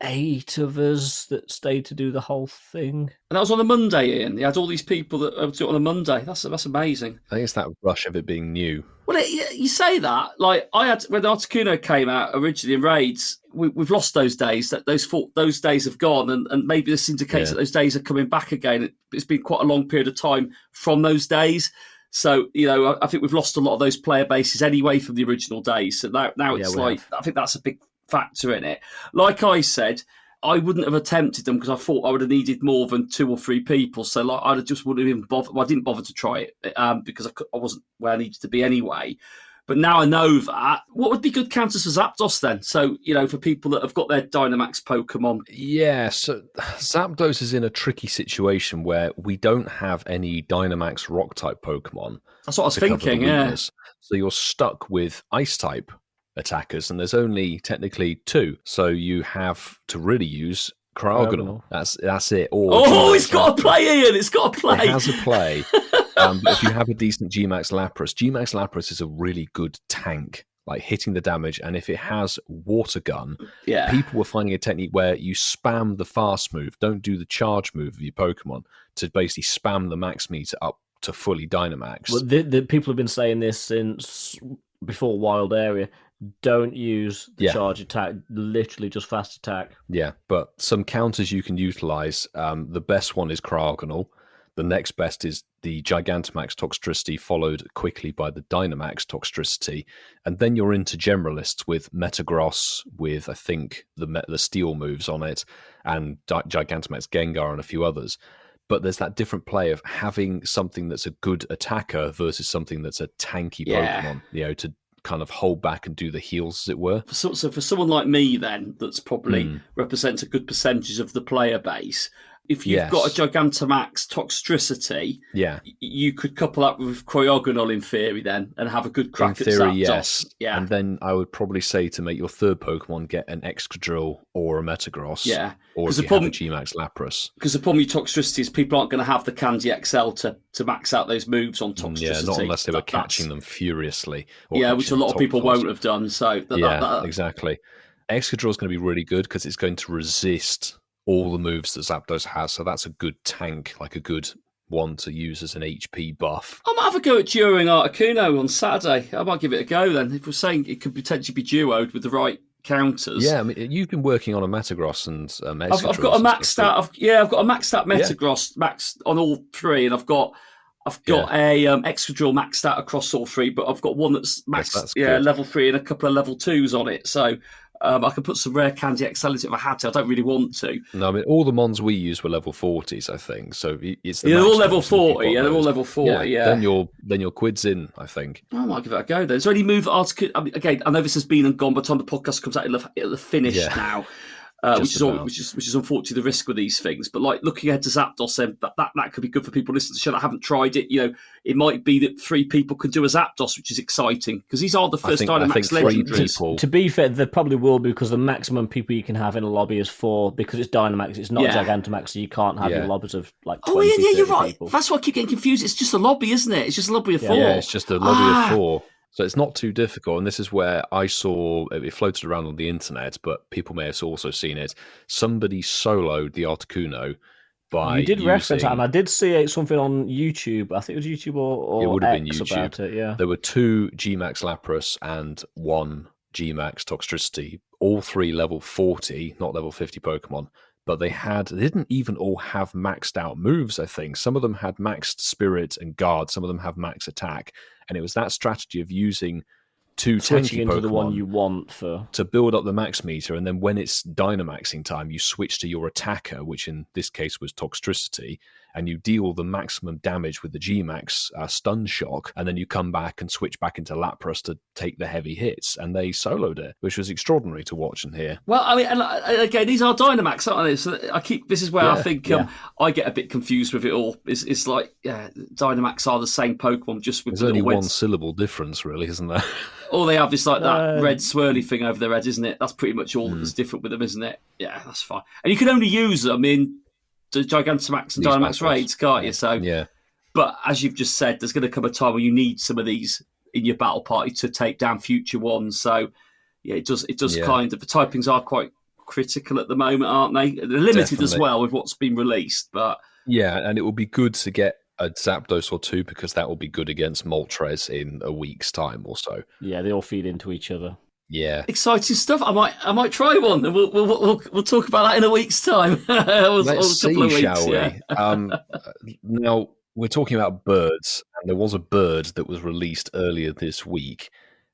8 of us that stayed to do the whole thing. And that was on a Monday, Ian. You had all these people that do it on a Monday. That's amazing. I think it's that rush of it being new. Well, you say that. Like, I had, when Articuno came out originally in raids, we've lost those days. Those days have gone, and maybe this indicates that those days are coming back again. It's been quite a long period of time from those days. So, I think we've lost a lot of those player bases anyway from the original days. So now it's I think that's a big factor in it. Like I said, I wouldn't have attempted them because I thought I would have needed more than 2 or 3 people. So I just wouldn't even bother. Well, I didn't bother to try it because I wasn't where I needed to be anyway. But now I know that. What would be good counters for Zapdos then? So, for people that have got their Dynamax Pokemon. Yeah, so Zapdos is in a tricky situation where we don't have any Dynamax Rock-type Pokemon. That's what I was thinking, yeah. So you're stuck with Ice-type attackers, and there's only technically 2. So you have to really use Cryogonal. That's it. It's got to play, Ian. It's got to play. It has a play. But if you have a decent Gmax Lapras is a really good tank, like hitting the damage. And if it has Water Gun, people were finding a technique where you spam the fast move, don't do the charge move of your Pokemon, to basically spam the max meter up to fully Dynamax. Well, the people have been saying this since before Wild Area. Don't use the charge attack, literally just fast attack. Yeah, but some counters you can utilize. The best one is Cryogonal. The next best is the Gigantamax Toxtricity, followed quickly by the Dynamax Toxtricity. And then you're into generalists with Metagross, with, I think, the steel moves on it, and Gigantamax Gengar and a few others. But there's that different play of having something that's a good attacker versus something that's a tanky Pokemon, to kind of hold back and do the heals, as it were. So for someone like me, then, that's probably represents a good percentage of the player base, if you've got a Gigantamax Toxtricity, you could couple up with Cryogonal in theory then and have a good crack at Zapdos. Yes. Yeah. And then I would probably say to make your third Pokemon get an Excadrill or a Metagross. Yeah. Or if you have a Gmax Lapras. Because the problem with Toxtricity is people aren't going to have the Candy XL to max out those moves on Toxtricity. Yeah, not unless they were catching them furiously. Which a lot of people won't have done. So exactly. Excadrill is going to be really good because it's going to resist all the moves that Zapdos has, so that's a good tank, like a good one to use as an HP buff. I might have a go at duoing Articuno on Saturday. I might give it a go then. If we're saying it could potentially be duoed with the right counters. Yeah, I mean, you've been working on a Metagross and I've got a maxed out. I've got a maxed out Metagross maxed on all 3, and I've got a Excadrill maxed out across all 3, but I've got one that's maxed level 3 and a couple of level 2s on it. So I could put some rare Candy XL if I had to. I don't really want to. No, I mean, all the Mons we use were level 40s, I think. So it's they're all level 40. They're all level 40. Yeah. Then your quid's in, I think. I might give it a go then. Is there any move Articuno? I mean, again, I know this has been and gone, but by the time the podcast comes out, it'll have finished now. Which is unfortunately the risk with these things. But like looking ahead to Zapdos, then that could be good for people listening to the show that haven't tried it. It might be that 3 people can do a Zapdos, which is exciting because these are the first Dynamax legendaries. To be fair, there probably will be because the maximum people you can have in a lobby is 4 because it's Dynamax. It's not Gigantamax, so you can't have your lobbies of like 20, you're right. People. That's why I keep getting confused. It's just a lobby, isn't it? It's just a lobby of 4. Yeah, it's just a lobby of 4. So it's not too difficult, and this is where I saw it floated around on the internet, but people may have also seen it. Somebody soloed the Articuno by you did reference that, and I did see something on YouTube. I think it was YouTube or it would have X been YouTube. About it. Yeah, there were 2 Gmax Lapras and 1 Gmax Toxtricity, all 3 level 40, not level 50 Pokemon. But they didn't even all have maxed out moves, I think. Some of them had maxed Spirit and Guard. Some of them have max attack. And it was that strategy of using 2 switching tanky into Pokemon the one you want to build up the max meter. And then when it's Dynamaxing time, you switch to your attacker, which in this case was Toxtricity. and you deal the maximum damage with the G-Max stun shock, and then you come back and switch back into Lapras to take the heavy hits, and they soloed it, which was extraordinary to watch and hear. Well, I mean, and again, these are Dynamax, aren't they? So this is where I think I get a bit confused with it all. It's like, Dynamax are the same Pokemon, just with There's only one syllable difference, really, isn't there? All they have is like that red swirly thing over their head, isn't it? That's pretty much all that's different with them, isn't it? Yeah, that's fine. And you can only use them in the Gigantamax and Dynamax raids, can't you? So, but as you've just said, there's going to come a time when you need some of these in your battle party to take down future ones. So, yeah, it does kind of, the typings are quite critical at the moment, aren't they? They're limited as well with what's been released, but yeah, and it will be good to get a Zapdos or two, because that will be good against Moltres in a week's time or so. Yeah, they all feed into each other. Yeah, exciting stuff. I might try one. We'll talk about that in a week's time. Let's see, shall we? Now we're talking about birds, and there was a bird that was released earlier this week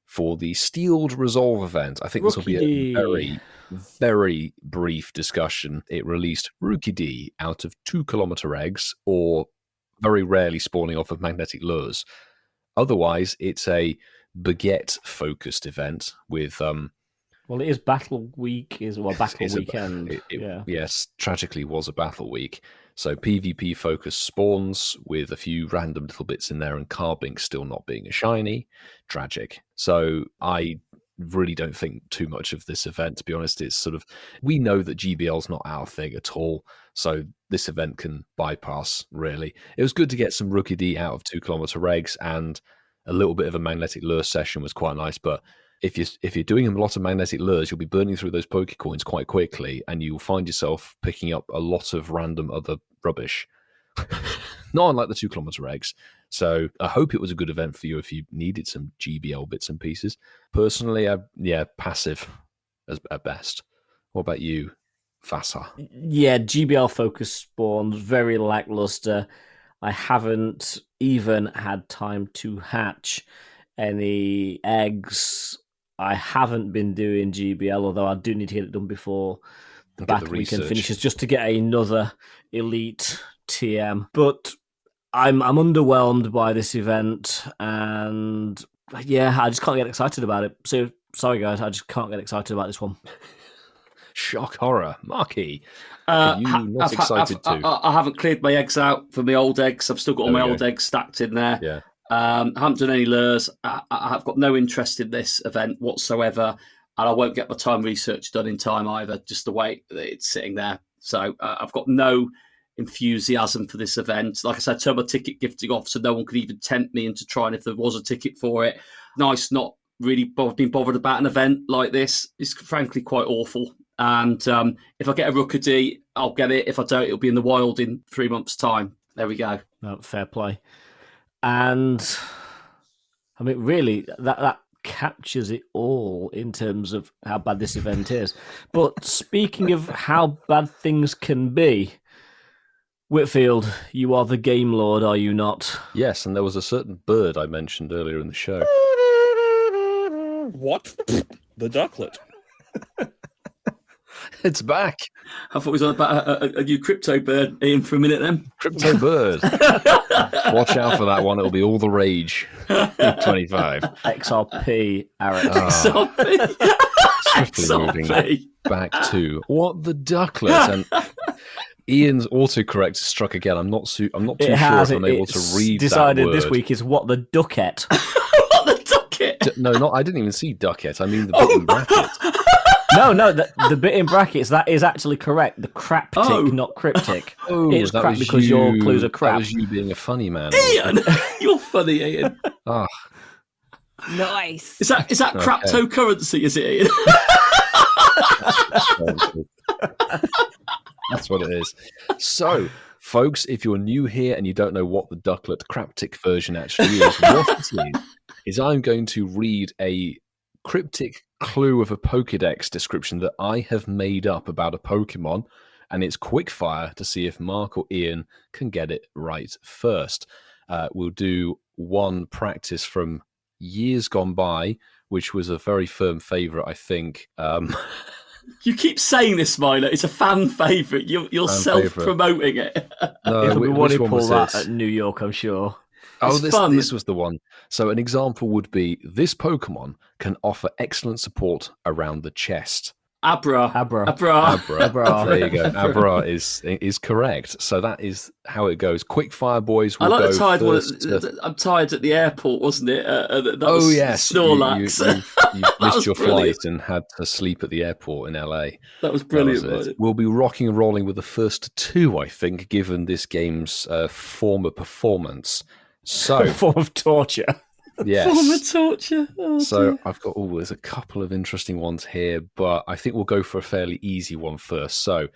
for the Steeled Resolve event. I think this will be a very, very brief discussion. It released Rookidee out of 2-kilometer eggs, or very rarely spawning off of magnetic lures. Otherwise, it's a baguette-focused event with... well, it is Battle Week, Battle Weekend. Yes, tragically was a Battle Week. So PvP-focused spawns with a few random little bits in there, and Carbink still not being a shiny. Tragic. So I really don't think too much of this event, to be honest. It's sort of... We know that GBL's not our thing at all, so this event can bypass, really. It was good to get some Rookidee out of 2-kilometer eggs, and a little bit of a magnetic lure session was quite nice, but if you're doing a lot of magnetic lures, you'll be burning through those Pokecoins quite quickly, and you'll find yourself picking up a lot of random other rubbish. Not unlike the 2-kilometer eggs. So I hope it was a good event for you if you needed some GBL bits and pieces. Personally, passive at best. What about you, Fassa? Yeah, GBL focused spawns, very lackluster. I haven't even had time to hatch any eggs. I haven't been doing GBL, although I do need to get it done before the Battle Weekend finishes, just to get another Elite TM. But I'm underwhelmed by this event, and yeah, I just can't get excited about it. So sorry, guys, I just can't get excited about this one. Shock horror, Marky. Are you not excited too? I haven't cleared my eggs out for my old eggs. I've still got all my old eggs stacked in there. Yeah. I haven't done any lures. I have got no interest in this event whatsoever, and I won't get my time research done in time either, just the way that it's sitting there. So I've got no enthusiasm for this event. Like I said, I turned my ticket gifting off, so no one could even tempt me into trying if there was a ticket for it. Nice not really being bothered about an event like this. It's frankly quite awful. And if I get a Rookidee, I'll get it. If I don't, it'll be in the wild in 3 months' time. There we go. Oh, fair play. And I mean, really, that captures it all in terms of how bad this event is. But speaking of how bad things can be, Whitfield, you are the game lord, are you not? Yes, and there was a certain bird I mentioned earlier in the show. What? The ducklet. It's back. I thought it was on about a new crypto bird, Ian, for a minute then. Crypto bird. Watch out for that one. It'll be all the rage. 25. XRP, Eric. XRP. Swiftly moving back to what the ducklet. And Ian's autocorrect struck again. I'm not too sure if I'm able to read decided that word. This week is what the Duckett. What the Duckett? No, I didn't even see Duckett. I mean the bit in bracket. No, the bit in brackets, that is actually correct. The craptic, not cryptic. Oh, it's crap because your clues are crap. That was you being a funny man. Ian! You're funny, Ian. Ah. Nice. Is that cryptocurrency, is it, Ian? That's what it is. So, folks, if you're new here and you don't know what the Ducklet Craptic version actually is, what it is I'm going to read a cryptic clue of a Pokédex description that I have made up about a Pokemon, and it's quickfire to see if Mark or Ian can get it right first. We'll do one practice from years gone by, which was a very firm favourite, I think. You keep saying this, Milo. It's a fan favourite. You're self-promoting it. No, It'll be which one one pull was that this? at New York, I'm sure. Oh, It's fun. this was the one. So an example would be, this Pokemon can offer excellent support around the chest. Abra. Abra. There you go. Abra is correct. So that is how it goes. Quick fire, boys. I We'll like the tired one. first. I'm tired at the airport, wasn't it? That Oh, was yes. Snorlax. You That missed was your brilliant. flight and had to sleep at the airport in LA. That was brilliant. That was wasn't it. it? We'll be rocking and rolling with the first two, I think, given this game's former performance. So, Form of torture. yes. Form of torture. Oh, So dear. I've got, there's a couple of interesting ones here, but I think we'll go for a fairly easy one first. So,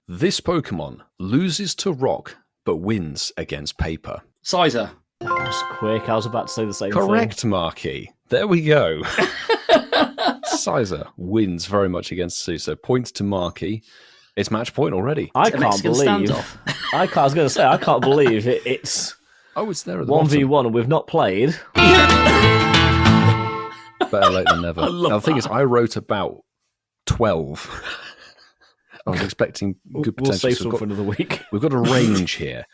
this Pokemon loses to rock, but wins against paper. Sizer. That was quick. I was about to say the same Correct, Marky. There we go. Sizer wins very much against Sue. So points to Marky. It's match point already. I It's a can't Mexican believe. standoff. I was going to say, I can't believe it's Oh, it's there at the bottom. 1v1 and we've not played. Better late than never. I love Now, the thing that. is, I wrote about 12. I was expecting good We'll potential. save So some we've for another week. We've got a range here.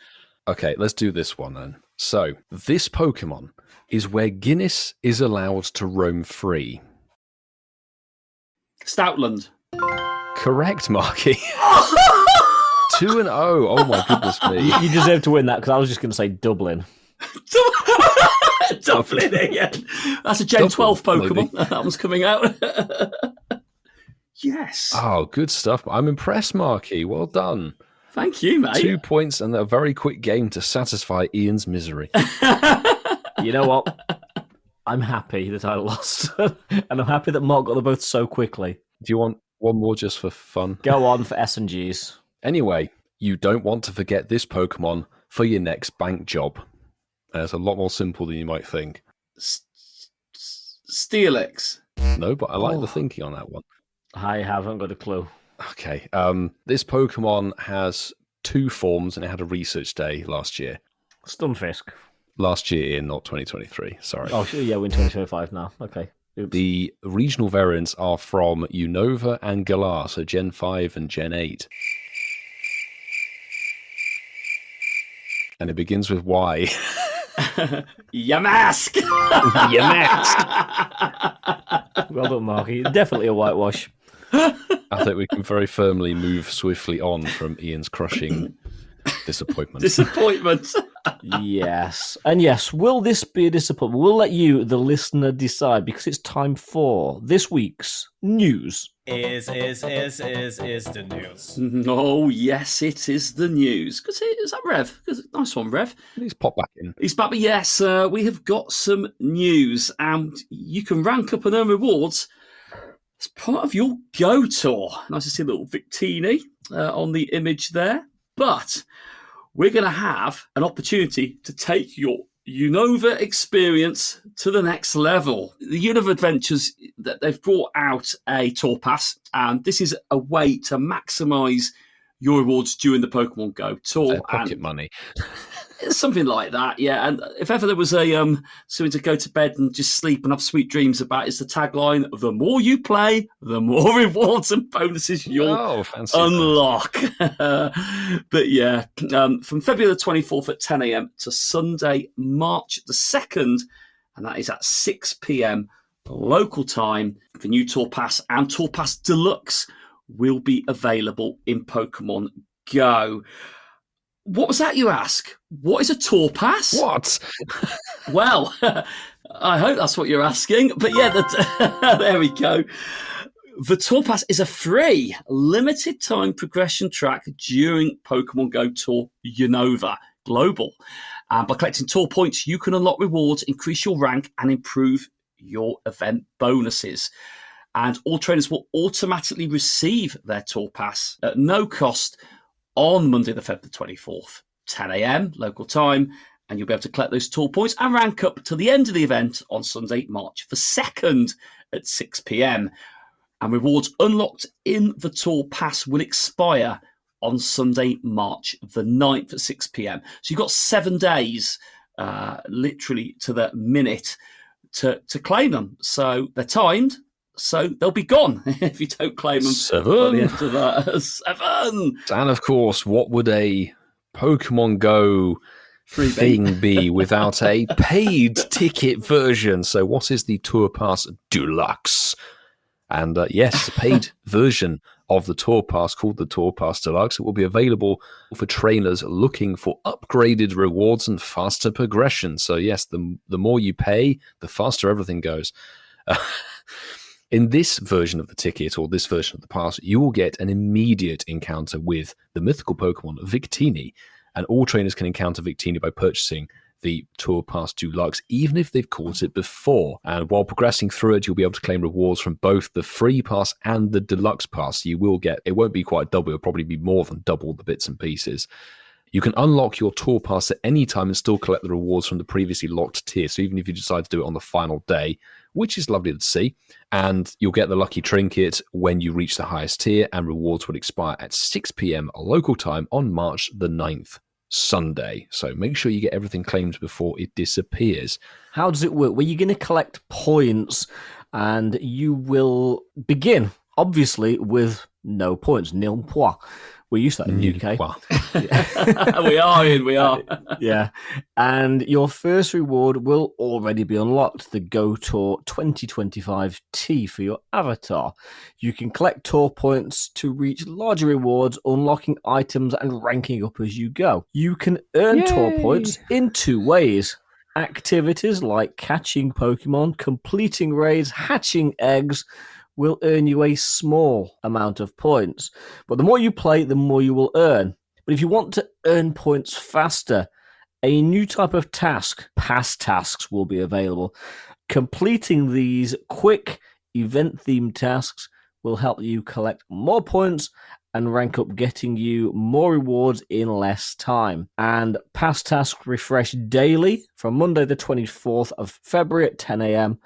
Okay, let's do this one then. So, this Pokemon is where Guinness is allowed to roam free. Stoutland. Correct, Marky. 2-0. Oh my goodness me. You deserve to win that because I was just going to say Dublin. Dublin again. That's a Gen 12 Dublin, Pokemon. That one's coming out. Yes. Oh, good stuff. I'm impressed, Marky. Well done. Thank you, mate. 2 points and a very quick game to satisfy Ian's misery. You know what? I'm happy that I lost. And I'm happy that Mark got them both so quickly. Do you want one more just for fun? Go on for S&Gs. Anyway, you don't want to forget this Pokemon for your next bank job. It's a lot more simple than you might think. Steelix. No, but I like the thinking on that one. I haven't got a clue. Okay. This Pokemon has 2 forms and it had a research day last year. Stunfisk. Last year, Ian, not 2023. Sorry. Oh, sure, yeah, we're in 2025 now. Okay. Oops. The regional variants are from Unova and Galar, so Gen 5 and Gen 8. And it begins with Y. Yamask. Well done, Marky. Definitely a whitewash. I think we can very firmly move swiftly on from Ian's crushing disappointment. Disappointment. Yes. And yes, will this be a disappointment? We'll let you, the listener, decide because it's time for this week's news. Is the news. Oh, yes, it is the news. Is that Rev? Nice one, Rev. Please pop back in. He's back, but yes, we have got some news, and you can rank up and earn rewards as part of your Go Tour. Nice to see a little Victini on the image there. But we're going to have an opportunity to take your UNOVA experience to the next level. The UNOVA Adventures, they've brought out a tour pass, and this is a way to maximise your rewards during the Pokemon Go tour. Pocket money. Something like that, yeah. And if ever there was a something to go to bed and just sleep and have sweet dreams about, it's the tagline: the more you play, the more rewards and bonuses you'll Fancy unlock. But yeah, from February the 24th at 10 a.m. to Sunday, March the 2nd, and that is at 6 p.m. local time. The new Tour Pass and Tour Pass Deluxe will be available in Pokemon Go. What was that, you ask? What is a Tour Pass? What? Well, I hope that's what you're asking. But yeah, there we go. The Tour Pass is a free, limited time progression track during Pokemon Go Tour UNOVA Global. By collecting tour points, you can unlock rewards, increase your rank, and improve your event bonuses. And all trainers will automatically receive their Tour Pass at no cost on Monday, the February 24th, 10 a.m. local time, and you'll be able to collect those tour points and rank up to the end of the event on Sunday, March the 2nd at 6 p.m. And rewards unlocked in the Tour Pass will expire on Sunday, March the 9th at 6 p.m. So you've got 7 days, literally to the minute, to claim them. So they're timed. So they'll be gone if you don't claim them by the end of that. 7! And of course, what would a Pokemon Go thing be without a paid ticket version? So what is the Tour Pass Deluxe? And yes, it's a paid version of the Tour Pass called the Tour Pass Deluxe. It will be available for trainers looking for upgraded rewards and faster progression. So yes, the more you pay, the faster everything goes. In this version of the ticket, or this version of the pass, you will get an immediate encounter with the mythical Pokemon Victini, and all trainers can encounter Victini by purchasing the Tour Pass Deluxe, even if they've caught it before. And while progressing through it, you'll be able to claim rewards from both the free pass and the deluxe pass. You will get, it won't be quite double, it'll probably be more than double the bits and pieces. You can unlock your Tour Pass at any time and still collect the rewards from the previously locked tier. So even if you decide to do it on the final day, which is lovely to see, and you'll get the lucky trinket when you reach the highest tier, and rewards will expire at 6 p.m. local time on March the 9th, Sunday. So make sure you get everything claimed before it disappears. How does it work? Well, you're going to collect points, and you will begin, obviously, with no points, nil point. We're used to that in the UK. We are. Yeah. And your first reward will already be unlocked, the Go Tour 2025 T for your avatar. You can collect tour points to reach larger rewards, unlocking items and ranking up as you go. You can earn tour points in 2 ways. Activities like catching Pokemon, completing raids, hatching eggs will earn you a small amount of points. But the more you play, the more you will earn. But if you want to earn points faster, a new type of task, past tasks, will be available. Completing these quick, event-themed tasks will help you collect more points and rank up, getting you more rewards in less time. And past tasks refresh daily from Monday the 24th of February at 10 a.m.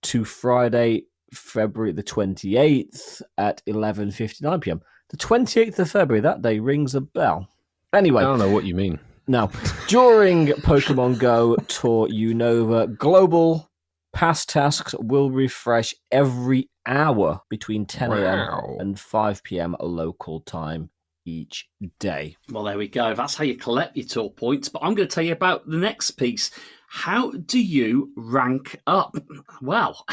to Friday, February the 28th at 11:59 p.m. The 28th of February, that day rings a bell. Anyway. I don't know what you mean. No. During Pokemon Go Tour UNOVA, global past tasks will refresh every hour between 10 a.m. and 5 p.m. local time each day. Well, there we go. That's how you collect your tour points. But I'm going to tell you about the next piece. How do you rank up? Well,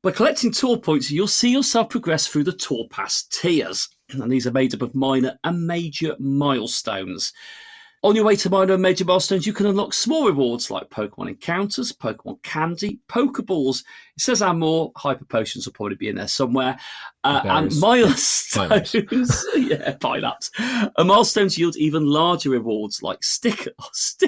by collecting tour points, you'll see yourself progress through the Tour Pass tiers. And these are made up of minor and major milestones. On your way to minor and major milestones, you can unlock small rewards like Pokemon encounters, Pokemon candy, Pokeballs. It says and more. Hyper potions will probably be in there somewhere. And milestones. Yeah, pineapples. And milestones yield even larger rewards like stickers.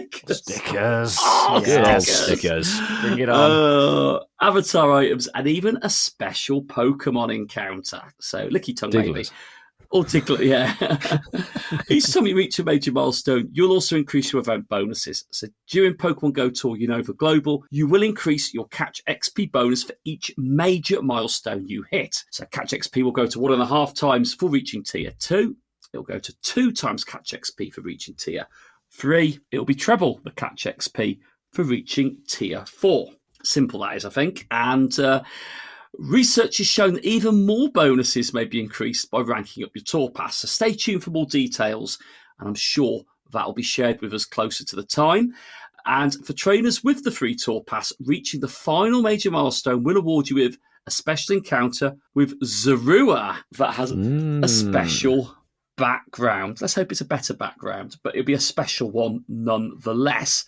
Oh, Yes. Stickers. Bring it on. Avatar items, and even a special Pokemon encounter. So, licky tongue, maybe. Or tickler, yeah. Each time you reach a major milestone, you'll also increase your event bonuses. So during Pokemon Go Tour UNOVA Global, you will increase your Catch XP bonus for each major milestone you hit. So Catch XP will go to 1.5 times for reaching Tier 2. It'll go to 2 times Catch XP for reaching Tier 3. It'll be treble the Catch XP for reaching Tier 4. Simple that is, I think. And research has shown that even more bonuses may be increased by ranking up your Tour Pass. So stay tuned for more details, and I'm sure that will be shared with us closer to the time. And for trainers with the free Tour Pass, reaching the final major milestone will award you with a special encounter with Zorua that has a special background. Let's hope it's a better background, but it'll be a special one nonetheless.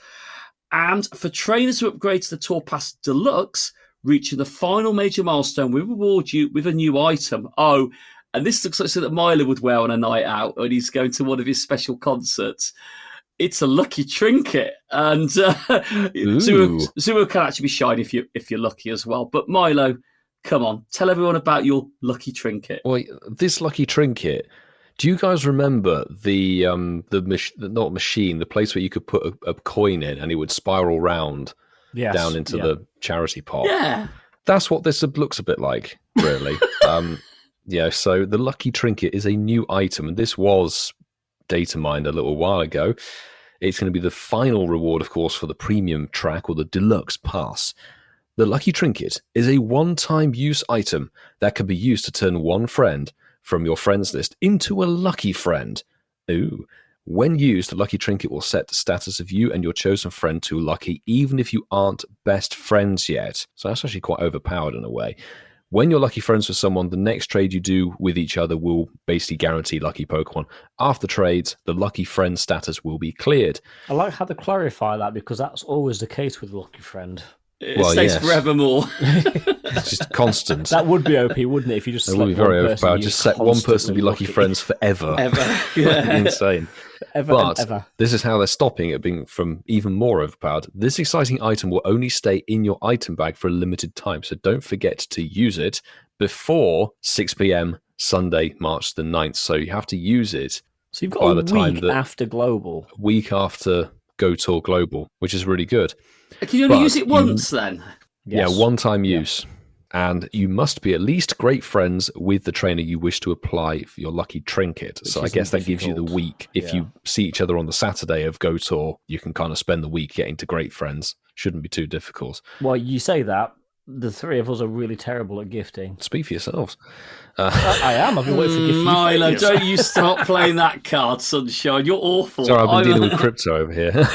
And for trainers who upgrade to the Tour Pass Deluxe, reaching the final major milestone will reward you with a new item. Oh, and this looks like something that Milo would wear on a night out when he's going to one of his special concerts. It's a lucky trinket, and Zorua can actually be shiny if you're lucky as well. But Milo, come on, tell everyone about your lucky trinket. Well, this lucky trinket. Do you guys remember the place where you could put a coin in and it would spiral round? Yes, down into the charity pot. Yeah. That's what this looks a bit like, really. So the Lucky Trinket is a new item, and this was data mined a little while ago. It's going to be the final reward, of course, for the premium track or the deluxe pass. The Lucky Trinket is a one-time use item that can be used to turn one friend from your friends list into a lucky friend. Ooh. When used, the Lucky Trinket will set the status of you and your chosen friend to lucky, even if you aren't best friends yet. So that's actually quite overpowered in a way. When you're lucky friends with someone, the next trade you do with each other will basically guarantee lucky Pokemon. After trades, the lucky friend status will be cleared. I like how they clarify that, because that's always the case with Lucky Friend. It stays forevermore. It's just constant. That would be OP, wouldn't it? If you just It would be very overpowered. Just set one person to be lucky friends forever. Ever. Yeah. Insane. Ever But and ever. this is how they're stopping it being from even more overpowered. This exciting item will only stay in your item bag for a limited time, so don't forget to use it before 6 p.m. Sunday, March the 9th. So you have to use it So you've by got the a time week that- after Global. week after Go Tour Global, which is really good. Can you only But use it once then? Yes. Yeah, one-time use. And you must be at least great friends with the trainer you wish to apply for your Lucky Trinket. So I isn't guess that gives you the difficult. week. If you see each other on the Saturday of Go Tour, you can kind of spend the week getting to great friends. Shouldn't be too difficult. Well, you say that. The three of us are really terrible at gifting. Speak for yourselves. I am. I've been waiting for gift. Milo, don't you start playing that card, Sunshine. You're awful. Sorry, I've been dealing with crypto over here.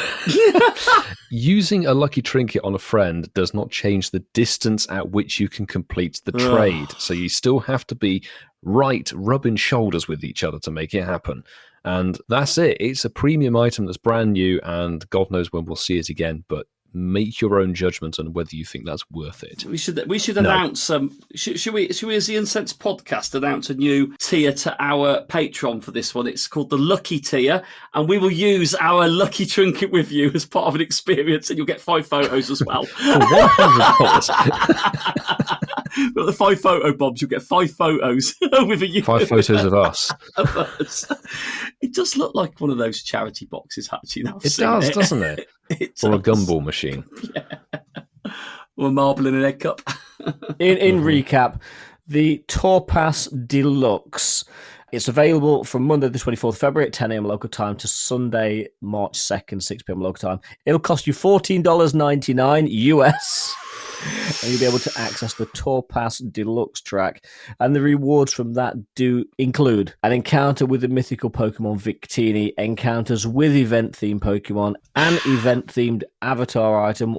Using a Lucky Trinket on a friend does not change the distance at which you can complete the trade. So you still have to be rubbing shoulders with each other to make it happen. And that's it. It's a premium item that's brand new, and God knows when we'll see it again. But make your own judgment on whether you think that's worth it. We should announce should we as the Incense podcast announce a new tier to our Patreon for this one. It's called the Lucky Tier, and we will use our Lucky Trinket with you as part of an experience, and you'll get 5 photos as well. For $100. With the 5 photo bombs, you'll get 5 photos with a 5 photos of us. of us. It does look like one of those charity boxes, actually. Now I've It seen does, doesn't it? It Or a does. gumball machine. Or a marble in an egg cup. In recap, the Tour Pass Deluxe. It's available from Monday the 24th of February at 10 a.m. local time to Sunday, March 2nd, 6 p.m. local time. It'll cost you $14.99 US. And you'll be able to access the Tour Pass Deluxe track. And the rewards from that do include an encounter with the mythical Pokemon Victini, encounters with event-themed Pokemon, an event-themed avatar item,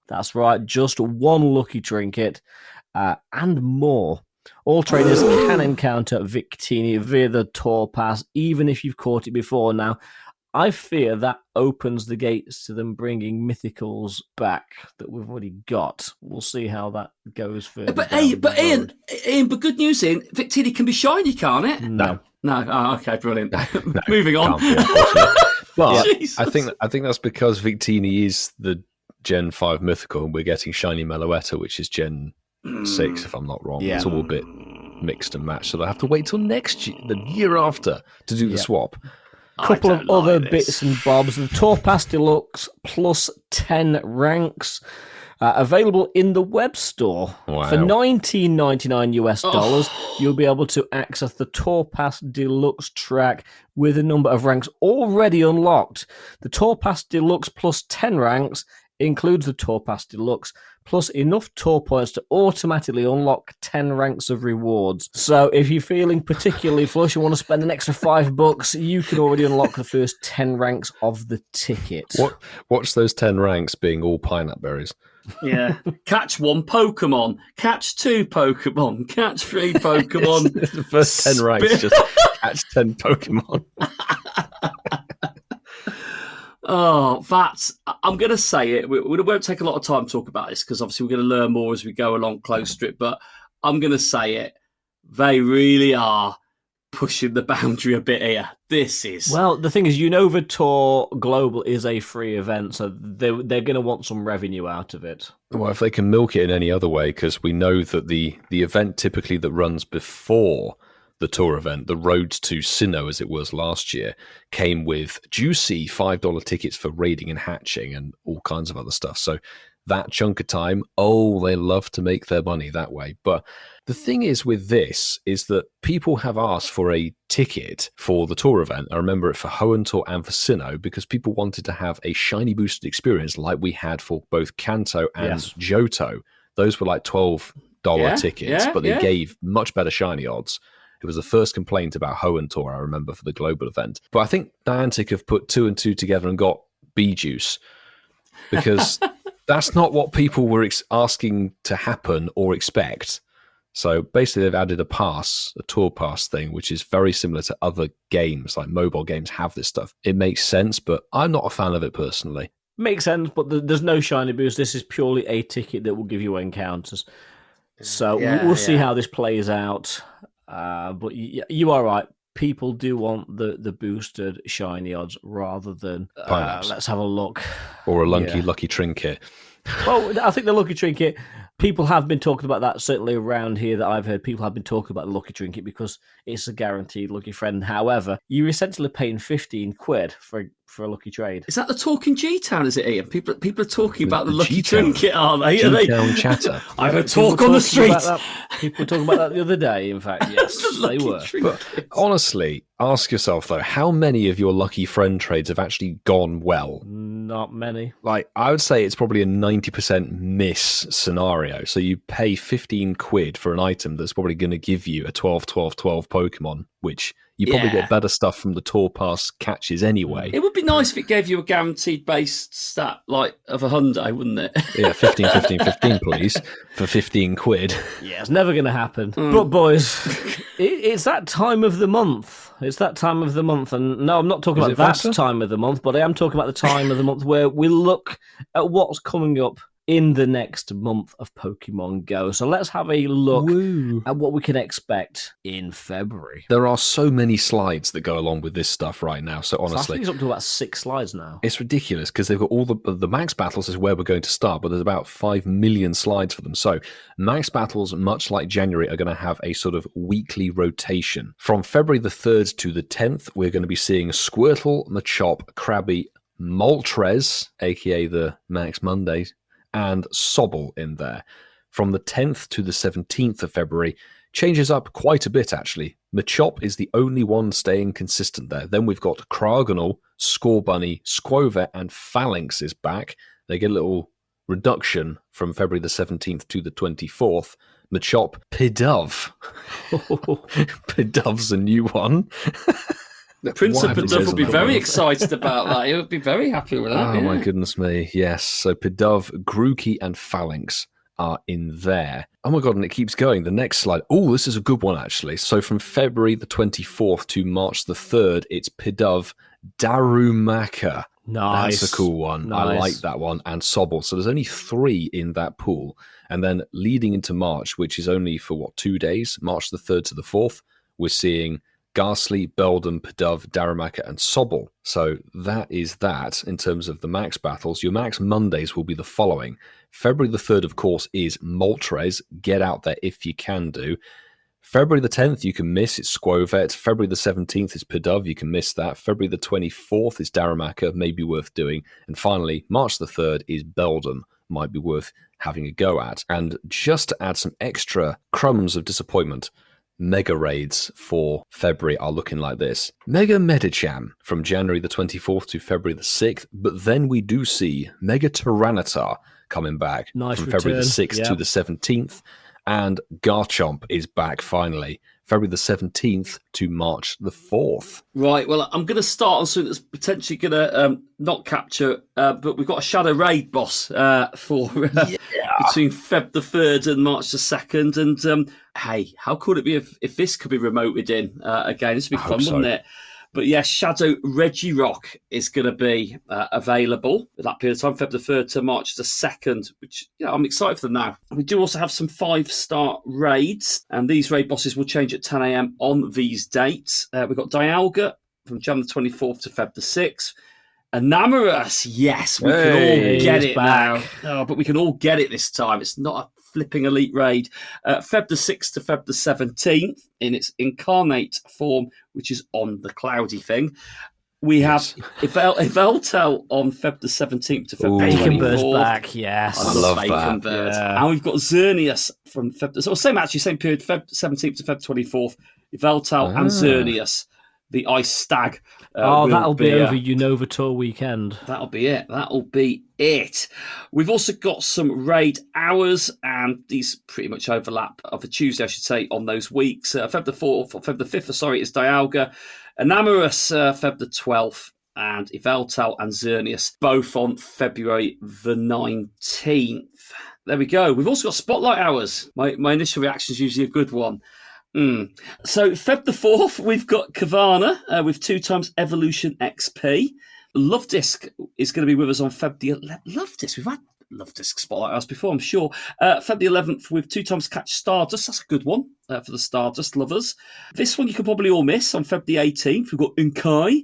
that's right, just one Lucky Trinket, and more. All trainers can encounter Victini via the Tour Pass, even if you've caught it before. Now, I fear that opens the gates to them bringing mythicals back that we've already got. We'll see how that goes further. But down the road. Ian, but good news, Ian, Victini can be shiny, can't it? No. No. Oh, okay, brilliant. Moving on. Can't be, unfortunately. But Jesus. I think that's because Victini is the Gen 5 mythical, and we're getting shiny Meloetta, which is Gen 6, if I'm not wrong. Yeah. It's all a bit mixed and matched, so they'll have to wait till next year, the year after, to do the swap. Couple of other bits and bobs. The Tour Pass Deluxe plus 10 ranks. Available in the web store. Wow. For $19.99 US dollars, you'll be able to access the Tour Pass Deluxe track with a number of ranks already unlocked. The Tour Pass Deluxe plus 10 ranks includes the Tour Pass Deluxe plus enough tour points to automatically unlock 10 ranks of rewards. So if you're feeling particularly flush and want to spend an extra $5, you can already unlock the first 10 ranks of the ticket. Watch those 10 ranks being all pineapple berries. Yeah. Catch 1 Pokemon. Catch 2 Pokemon. Catch 3 Pokemon. The first 10 ranks just catch 10 Pokemon. Oh, I'm going to say it. We won't take a lot of time to talk about this because obviously we're going to learn more as we go along close to it, but I'm going to say it. They really are pushing the boundary a bit here. This is... Well, the thing is, UNOVA Tour Global is a free event, so they're going to want some revenue out of it. Well, if they can milk it in any other way, because we know that the event typically that runs before the tour event, the Road to Sinnoh, as it was last year, came with juicy $5 tickets for raiding and hatching and all kinds of other stuff. So that chunk of time, they love to make their money that way. But the thing is with this is that people have asked for a ticket for the tour event. I remember it for Hoenn Tour and for Sinnoh, because people wanted to have a shiny boosted experience like we had for both Kanto and Johto. Those were like $12 tickets, but they gave much better shiny odds. It was the first complaint about Hoenn Tour, I remember, for the global event. But I think Niantic have put 2 and 2 together and got B-Juice, because that's not what people were asking to happen or expect. So basically they've added a tour pass thing, which is very similar to other games, like mobile games have this stuff. It makes sense, but I'm not a fan of it personally. Makes sense, but there's no shiny boost. This is purely a ticket that will give you encounters. So we'll see how this plays out. But you are right. People do want the boosted shiny odds rather than let's have a look. Or a lucky trinket. Well, I think the lucky trinket, people have been talking about that, certainly around here that I've heard. People have been talking about the lucky trinket because it's a guaranteed lucky friend. However, you're essentially paying £15 for a lucky trade. Is that the talking G-Town, is it, Ian? People are talking about the lucky trinket, are they? G-Town chatter. I heard talk on the street. People were talking about that the other day, in fact. Yes, they were. But honestly, ask yourself, though, how many of your lucky friend trades have actually gone well? Not many. Like, I would say it's probably a 90% miss scenario. So you pay £15 for an item that's probably going to give you a 12-12-12 Pokemon, which you probably get better stuff from the Tour Pass catches anyway. It would be nice if it gave you a guaranteed based stat like of a Hyundai, wouldn't it? Yeah, 15, 15, 15, please, for £15. Yeah, it's never going to happen. But boys, it's that time of the month. It's that time of the month. And no, I'm not talking about that time of the month, but I am talking about the time of the month where we look at what's coming up in the next month of Pokemon Go. So let's have a look at what we can expect in February. There are so many slides that go along with this stuff right now. So honestly, I think it's up to about 6 slides now. It's ridiculous because they've got all the Max Battles is where we're going to start, but there's about 5 million slides for them. So Max Battles, much like January, are going to have a sort of weekly rotation. From February the 3rd to the 10th, we're going to be seeing Squirtle, Machop, Krabby, Moltres, aka the Max Mondays, and Sobble in there. From the 10th to the 17th of February, changes up quite a bit, actually. Machop is the only one staying consistent there. Then we've got Kragonal, Scorbunny, Squover, and Phalanx is back. They get a little reduction from February the 17th to the 24th. Machop, Pidove. Pidove's a new one. The Prince of Pidove would be very excited about that. He would be very happy with that. Oh, my goodness me. Yes. So Pidove, Grookey, and Phalanx are in there. Oh, my God. And it keeps going. The next slide. Oh, this is a good one, actually. So from February the 24th to March the 3rd, it's Pidove, Darumaka. Nice. That's a cool one. Nice. I like that one. And Sobble. So there's only 3 in that pool. And then leading into March, which is only for, 2 days, March the 3rd to the 4th, we're seeing Ghastly, Beldum, Pidove, Darumaka, and Sobble. So that is that in terms of the Max Battles. Your Max Mondays will be the following. February the 3rd, of course, is Moltres. Get out there if you can do. February the 10th, you can miss. It's Squovet. February the 17th is Pidove. You can miss that. February the 24th is Darumaka. Maybe worth doing. And finally, March the 3rd is Beldum. Might be worth having a go at. And just to add some extra crumbs of disappointment, Mega raids for February are looking like this. Mega Medicham from January the 24th to February the 6th, but then we do see Mega Tyranitar coming back from February the 6th to the 17th, and Garchomp is back finally, February the 17th to March the 4th. Right, well, I'm going to start on something that's potentially going to not capture, but we've got a Shadow Raid boss for between Feb the 3rd and March the 2nd. And hey, how could it be if this could be remoted in again? This would be fun, wouldn't it? But yes, Shadow Regirock is going to be available at that period of time, Feb the 3rd to March the 2nd, which I'm excited for them now. We do also have some 5-star raids, and these raid bosses will change at 10 a.m. on these dates. We've got Dialga from Jan the 24th to Feb the 6th. Enamorous, yes, we can all get it back now. Oh, but we can all get it this time. It's not a flipping elite raid. Feb the 6th to Feb the 17th in its incarnate form, which is on the cloudy thing. We Yes. have Yveltal on Feb the 17th to Feb the Bacon Bird's 24th. back, yes. I love Bacon that. Bird. Yeah. And we've got Xerneas from Feb. So same period, Feb 17th to Feb 24th. Yveltal and Xerneas, the Ice Stag. That'll be over uh, UNOVA Tour weekend. That'll be it. We've also got some raid hours, and these pretty much overlap of a Tuesday, I should say, on those weeks. Feb the 4th, or Feb the 5th, is Dialga. Enamorous, Feb the 12th, and Yveltal and Xerneas, both on February the 19th. There we go. We've also got Spotlight hours. My initial reaction is usually a good one. So Feb the 4th, we've got Kavana with 2 times Evolution XP. Love Disc is going to be with us on Feb the 11th. Love Disc, we've had Love Disc Spotlight Hours before, I'm sure. Feb the 11th with 2 times Catch Stardust. That's a good one for the Stardust lovers. This one you can probably all miss on Feb the 18th. We've got Unkai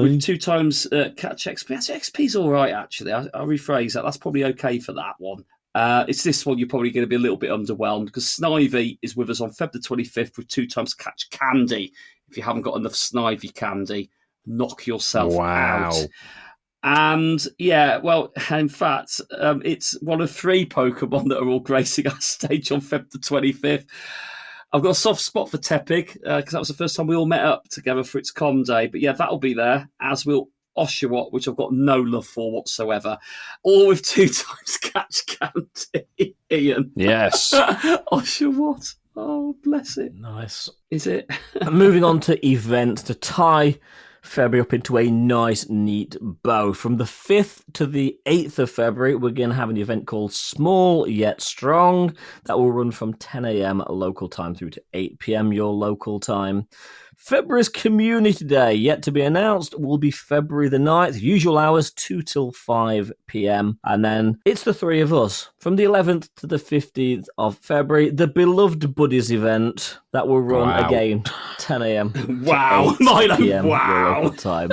with 2 times Catch XP. Actually, XP's all right, actually. I'll rephrase that. That's probably okay for that one. It's this one you're probably going to be a little bit underwhelmed because Snivy is with us on Feb the 25th with 2 times Catch Candy. If you haven't got enough Snivy candy, knock yourself out. And in fact, it's one of 3 Pokemon that are all gracing our stage on Feb the 25th. I've got a soft spot for Tepig because that was the first time we all met up together for its con day. But yeah, that'll be there, as will Oshawott, which I've got no love for whatsoever. All with 2 times Catch Candy, Ian. Yes. Oshawott. Oh, bless it. Nice. Is it? And moving on to events to tie February up into a nice, neat bow. From the 5th to the 8th of February, we're going to have an event called Small Yet Strong. That will run from 10 a.m. local time through to 8 p.m. your local time. February's Community Day, yet to be announced, will be February the 9th. Usual hours, 2 till 5 p.m. And then it's the 3 of us. From the 11th to the 15th of February, the Beloved Buddies event. That will run again, 10 a.m. Wow, Milo, p.m. wow. Local time.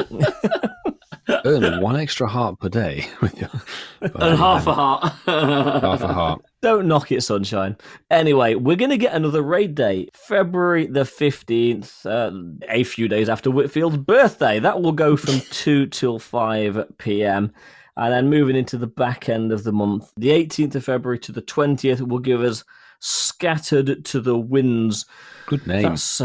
Earn 1 extra heart per day. And half a heart. Half a heart. Don't knock it, sunshine. Anyway, we're going to get another raid day, February the 15th, a few days after Whitfield's birthday. That will go from 2 till 5 p.m. And then moving into the back end of the month, the 18th of February to the 20th will give us Scattered to the Winds. Good name. That's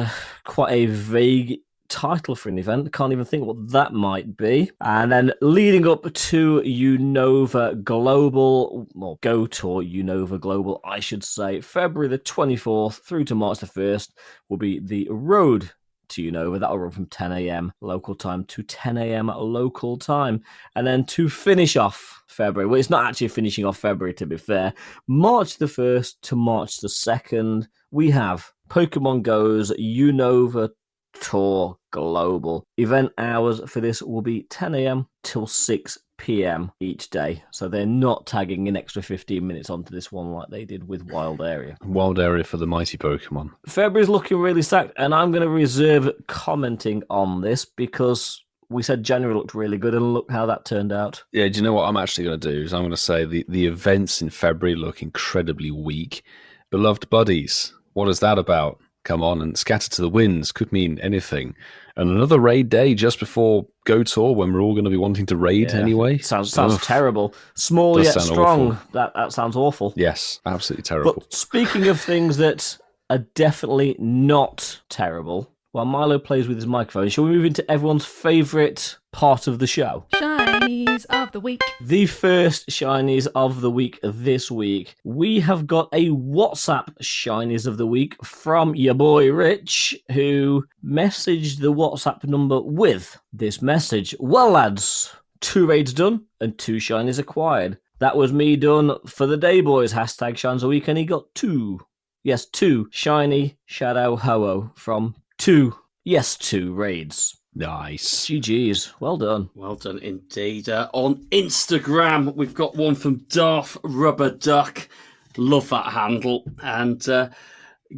quite a vague title for an event. Can't even think what that might be. And then leading up to UNOVA Global, well, Go Tour UNOVA Global, I should say, February the 24th through to March the 1st will be the Road to UNOVA. That'll run from 10 a.m. local time to 10 a.m. local time. And then to finish off February, well, it's not actually finishing off February, to be fair, March the 1st to March the 2nd, we have Pokemon Go's UNOVA Tour Global. Event hours for this will be 10 a.m. till 6 p.m. each day. So they're not tagging an extra 15 minutes onto this one like they did with Wild Area. Wild Area for the mighty Pokemon. February's looking really stacked, and I'm going to reserve commenting on this because we said January looked really good, and look how that turned out. Yeah, do you know what I'm actually going to do? Is I'm going to say the events in February look incredibly weak. Beloved Buddies, what is that about? Come on, and Scatter to the Winds could mean anything. And another raid day just before Go Tour when we're all going to be wanting to raid anyway. Sounds terrible. Small Does yet sound strong. awful. That sounds awful. Yes, absolutely terrible. But speaking of things that are definitely not terrible, while Milo plays with his microphone, shall we move into everyone's favourite part of the show? Shinies of the week. The first Shinies of the week this week. We have got a WhatsApp Shinies of the week from your boy Rich, who messaged the WhatsApp number with this message. Well, lads, 2 raids done and 2 Shinies acquired. That was me done for the day, boys. Hashtag Shines a week, and he got 2. Yes, 2 Shiny Shadow Ho-Oh from 2 raids. Nice. GG's. Well done. Well done indeed. On Instagram, we've got one from Darth Rubber Duck. Love that handle. And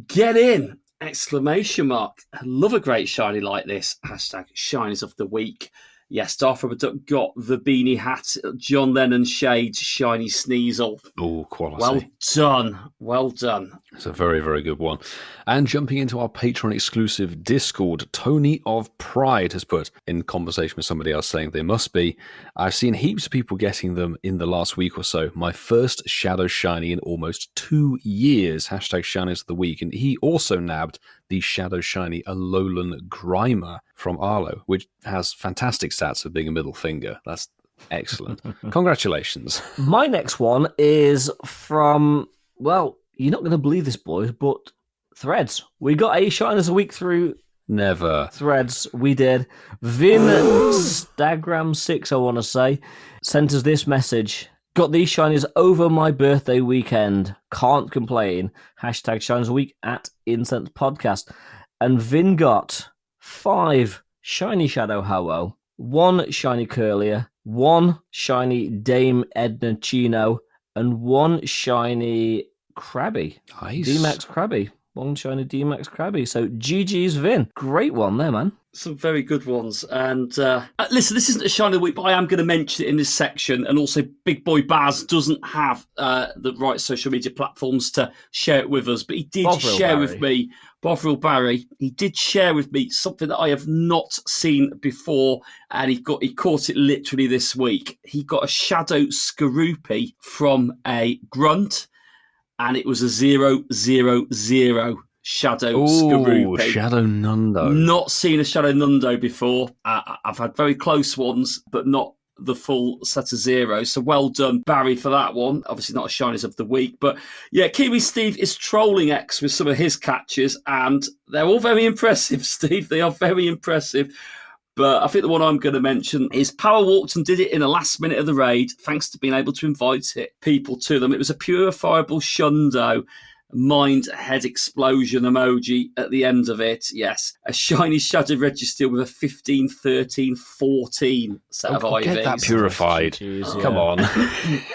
get in! Exclamation mark. Love a great shiny like this. Hashtag Shinies of the week. Yes, Darth Rubber Duck got the beanie hat, John Lennon shades, shiny Sneasel. Oh, quality. Well done. Well done. It's a very, very good one. And jumping into our Patreon-exclusive Discord, Tony of Pride has put, in conversation with somebody else saying they must be, I've seen heaps of people getting them in the last week or so. My first Shadow Shiny in almost 2 years. Hashtag Shinies of the Week. And he also nabbed the Shadow Shiny Alolan Grimer from Arlo, which has fantastic stats for being a middle finger. That's excellent. Congratulations. My next one is from, well, you're not going to believe this, boys, but Threads. We got a Shiners a week through Never. Threads. We did. Vin Stagram6, I want to say, sent us this message. Got these Shiners over my birthday weekend. Can't complain. Hashtag Shiners a Week at Incense Podcast. And Vin got 5 shiny Shadow Ho-Oh, 1 shiny Curlier, 1 shiny Dame Edna Chino, and 1 shiny Krabby. Nice. D-Max Krabby. 1 shiny D-Max Krabby. So GG's Vin. Great one there, man. Some very good ones. And listen, this isn't a shiny of the week, but I am going to mention it in this section. And also, Big Boy Baz doesn't have the right social media platforms to share it with us, but he did share with me, Bovril Barry, he did share with me something that I have not seen before, and he caught it literally this week. He got a Shadow Skorupi from a Grunt, and it was a 000 Shadow Skorupi. Shadow Nundo. Not seen a Shadow Nundo before. I've had very close ones, but not the full set of zeros. So well done, Barry, for that one. Obviously not a Shinies of the Week. But yeah, Kiwi Steve is trolling X with some of his catches, and they're all very impressive, Steve. They are very impressive. But I think the one I'm going to mention is Power walked and did it in the last minute of the raid, thanks to being able to invite people to them. It was a purifiable Shundo mind head explosion emoji at the end of it. Yes, a shiny Shadow Registeel with a 15, 13, 14 set of IVs. Get that purified. Jeez, Come on.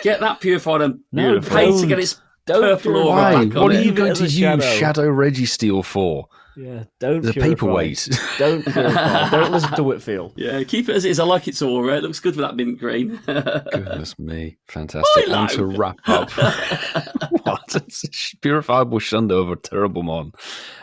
Get that purified and No, pay to get its purple aura Why? back on What are it. you going to as a use Shadow. Shadow Registeel for? Yeah, don't The purify. paperweight. Don't purify. Don't listen to Whitfield. Yeah, keep it as it is. I like its aura. It looks good with that mint green. Goodness me. Fantastic. Milo! And to wrap up, what? It's a purifiable Shundo of a terrible mon.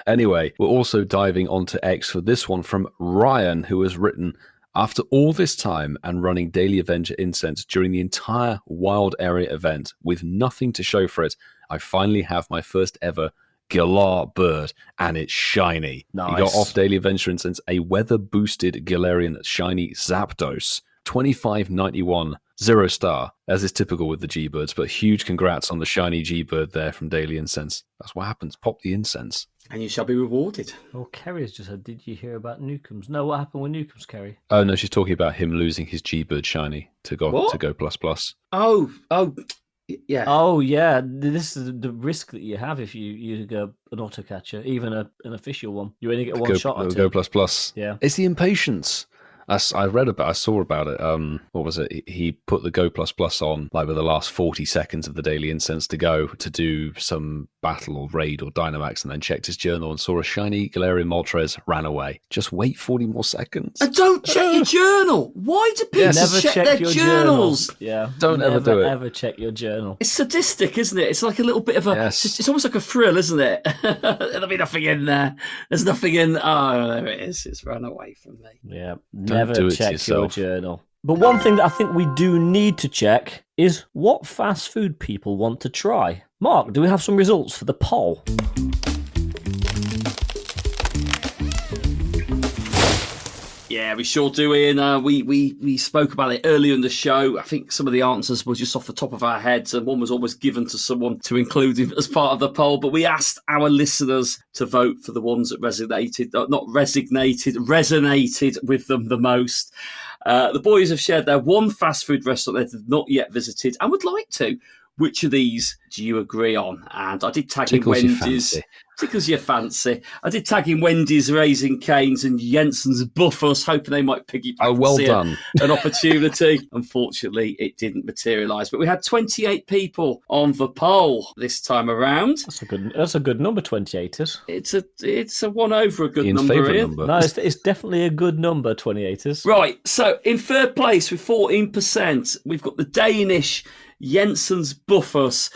Anyway, we're also diving onto X for this one from Ryan, who has written, after all this time and running Daily Avenger Incense during the entire Wild Area event with nothing to show for it, I finally have my first ever Galar bird, and it's shiny. Nice. You got off Daily Adventure Instance a weather-boosted Galarian shiny Zapdos, 2591, 0 star, as is typical with the G-Birds, but huge congrats on the shiny G-Bird there from Daily Incense. That's what happens. Pop the incense. And you shall be rewarded. Oh, Kerry has just said, did you hear about Newcombs? No, what happened with Newcombs, Kerry? Oh, no, she's talking about him losing his G-Bird shiny to go What? plus. Oh, yeah. Oh, yeah. This is the risk that you have if you go an auto catcher, even an official one. You only get one shot at Go it. plus. Yeah. It's the impatience. I saw about it. What was it? He put the Go Plus Plus on like with the last 40 seconds of the Daily Incense to go to do some battle or raid or Dynamax, and then checked his journal and saw a shiny Galarian Moltres, ran away. Just wait 40 more seconds. And don't check your journal. Why do people Never check check their your journals? journal. Yeah. Don't ever do it. Ever check your journal. It's sadistic, isn't it? It's like a little bit of a... Yes. It's almost like a thrill, isn't it? There'll be nothing in there. There's nothing in... Oh, there it is. It's run away from me. Yeah. do Never it to check your yourself. journal. But one thing that I think we do need to check is what fast food people want to try. Mark, do we have some results for the poll? Yeah, we sure do, Ian. We spoke about it earlier in the show. I think some of the answers were just off the top of our heads, and one was always given to someone to include as part of the poll. But we asked our listeners to vote for the ones that resonated with them the most. The boys have shared their one fast food restaurant they've not yet visited and would like to. Which of these do you agree on? And I did tag Tickles in your Wendy's. fancy. Tickles your fancy. I did tag in Wendy's, Raising Cane's, and Jensen's Buffers, hoping they might piggyback. Oh, and well see done. an opportunity. Unfortunately, it didn't materialise. But we had 28 people on the poll this time around. That's a good number, 28 is. It's a one over a good Ian's number, favourite Ian. number. No, it's definitely a good number, 28 is. Right, so in third place with 14%, we've got the Danish Jensen's Buffers,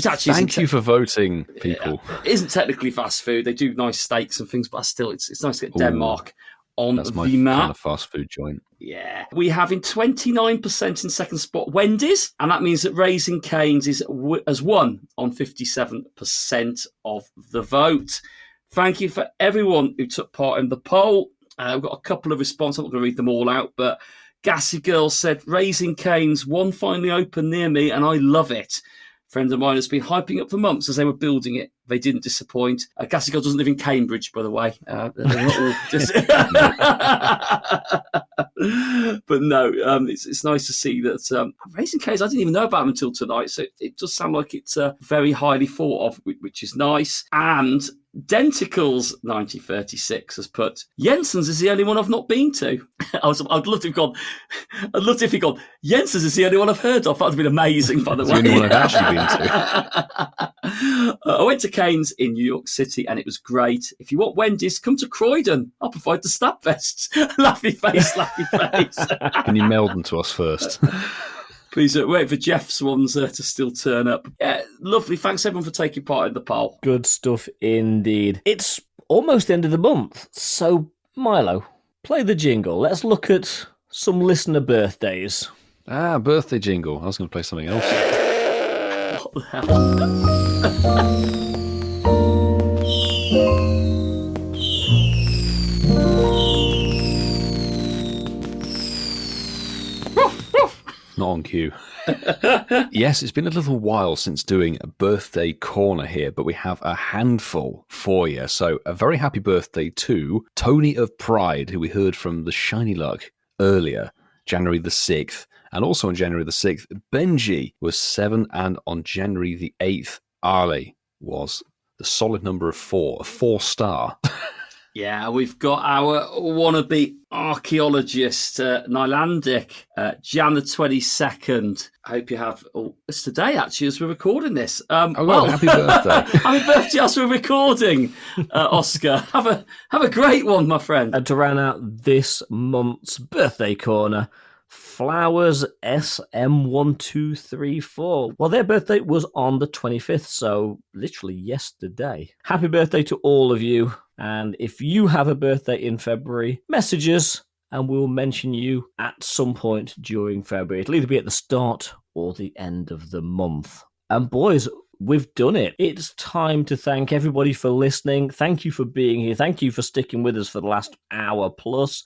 Which actually Thank you for voting, people. It isn't technically fast food. They do nice steaks and things, but still, it's nice to get Denmark on That's my the map. kind of fast food joint. Yeah. We have in 29% in second spot Wendy's, and that means that Raising Cane's has won on 57% of the vote. Thank you for everyone who took part in the poll. We've got a couple of responses. I'm not going to read them all out, but Gassy Girl said, Raising Cane's, one finally open near me, and I love it. A friend of mine has been hyping up for months as they were building it. They didn't disappoint. Gassy Girl doesn't live in Cambridge, by the way. They're not all just... But no, it's nice to see that Raising Cane's, I didn't even know about them until tonight, so it does sound like it's very highly thought of, which is nice. And Denticles 9036 has put, Jensen's is the only one I've not been to. I'd love to have gone. I'd love to have gone, Jensen's is the only one I've heard of. That would have been amazing, by the way. The only one I've actually been to. I went to Cane's in New York City and it was great. If you want Wendy's, come to Croydon. I'll provide the snap vests. Laughy face, laughy face. Can you mail them to us first? Please wait for Jeff's ones to still turn up. Yeah, lovely. Thanks everyone for taking part in the poll. Good stuff indeed. It's almost the end of the month, so Milo, play the jingle. Let's look at some listener birthdays. Birthday jingle. I was going to play something else. What the hell? Not on cue. Yes, it's been a little while since doing a birthday corner here, but we have a handful for you. So a very happy birthday to Tony of Pride, who we heard from the Shiny Luck earlier, January the 6th. And also on January the 6th, Benji was 7. And on January the 8th, Ali was the solid number of 4, a 4-star. Yeah, we've got our wannabe archaeologist, Nylandic, Jan the 22nd. I hope you have... Oh, it's today, actually, as we're recording this. Happy birthday. Happy birthday as we're recording, Oscar. Have a great one, my friend. And to round out this month's birthday corner, Flowers SM1234. Well, their birthday was on the 25th, so literally yesterday. Happy birthday to all of you. And if you have a birthday in February, message us and we'll mention you at some point during February. It'll either be at the start or the end of the month. And boys, we've done it. It's time to thank everybody for listening. Thank you for being here. Thank you for sticking with us for the last hour plus.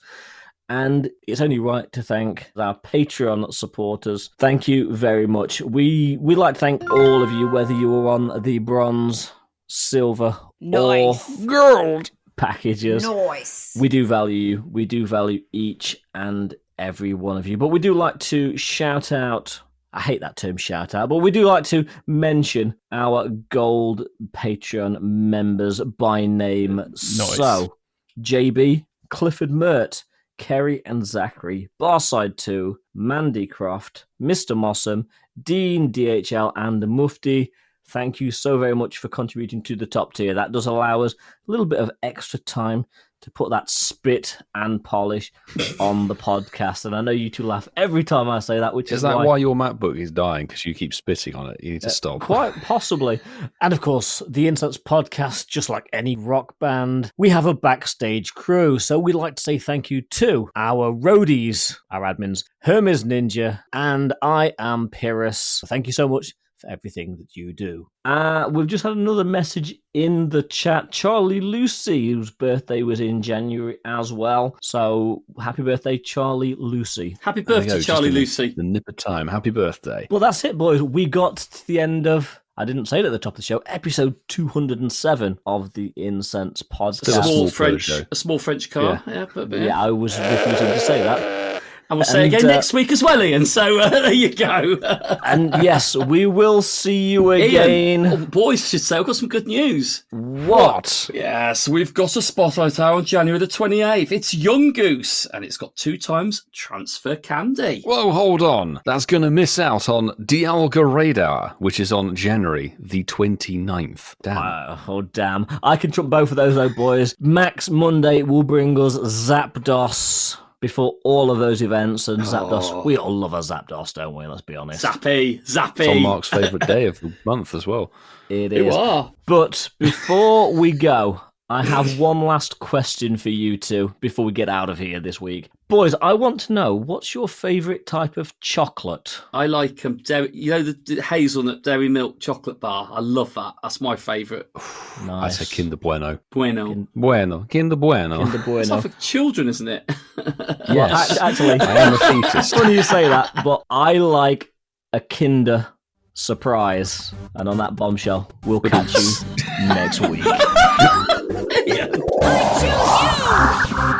And it's only right to thank our Patreon supporters. Thank you very much. We like to thank all of you, whether you were on the bronze, silver, or gold packages. Nice. We do value you. We do value each and every one of you. But we do like to shout out, I hate that term shout out, but we do like to mention our gold Patreon members by name. Nice. So, JB, Clifford Mert, Kerry and Zachary, Barside 2, Mandy Croft, Mr. Mossam, Dean, DHL, and Mufti. Thank you so very much for contributing to the top tier. That does allow us a little bit of extra time to put that spit and polish on the podcast. And I know you two laugh every time I say that, which is that why your MacBook is dying? Because you keep spitting on it. You need to stop. Quite possibly. And of course, the Incense podcast, just like any rock band, we have a backstage crew. So we'd like to say thank you to our roadies, our admins, Hermes Ninja, and I am Pyrrhus. Thank you so much for everything that you do. We've just had another message in the chat. Charlie Lucy, whose birthday was in January as well. So happy birthday, Charlie Lucy. Happy birthday, Charlie Lucy. The nip of time. Happy birthday. Well, that's it, boys. We got to the end of, I didn't say it at the top of the show, episode 207 of the Incense podcast. A small French car. Yeah, Yeah. I was refusing to say that. And we'll say again next week as well, Ian. So there you go. And yes, we will see you again. Ian, boys should say, we've got some good news. What? Yes, we've got a spotlight hour on January the 28th. It's Young Goose, and it's got 2 times transfer candy. Whoa, hold on. That's going to miss out on Dialga Radar, which is on January the 29th. Damn. Damn. I can trump both of those, though, boys. Max Monday will bring us Zapdos, before all of those events and Zapdos. We all love our Zapdos, don't we? Let's be honest. Zappy. It's on Mark's favourite day of the month as well. It You is. are. But before we go, I have one last question for you two before we get out of here this week. Boys, I want to know, what's your favourite type of chocolate? I like dairy, the hazelnut dairy milk chocolate bar. I love that. That's my favourite. I Nice. say Kinder Bueno. Bueno. Kinder Bueno. Kinder It's Bueno. not for children, isn't it? Yes. Actually, I am a fetus. it's funny you say that, but I like a Kinder Surprise. And on that bombshell, we'll catch you next week. I choose you!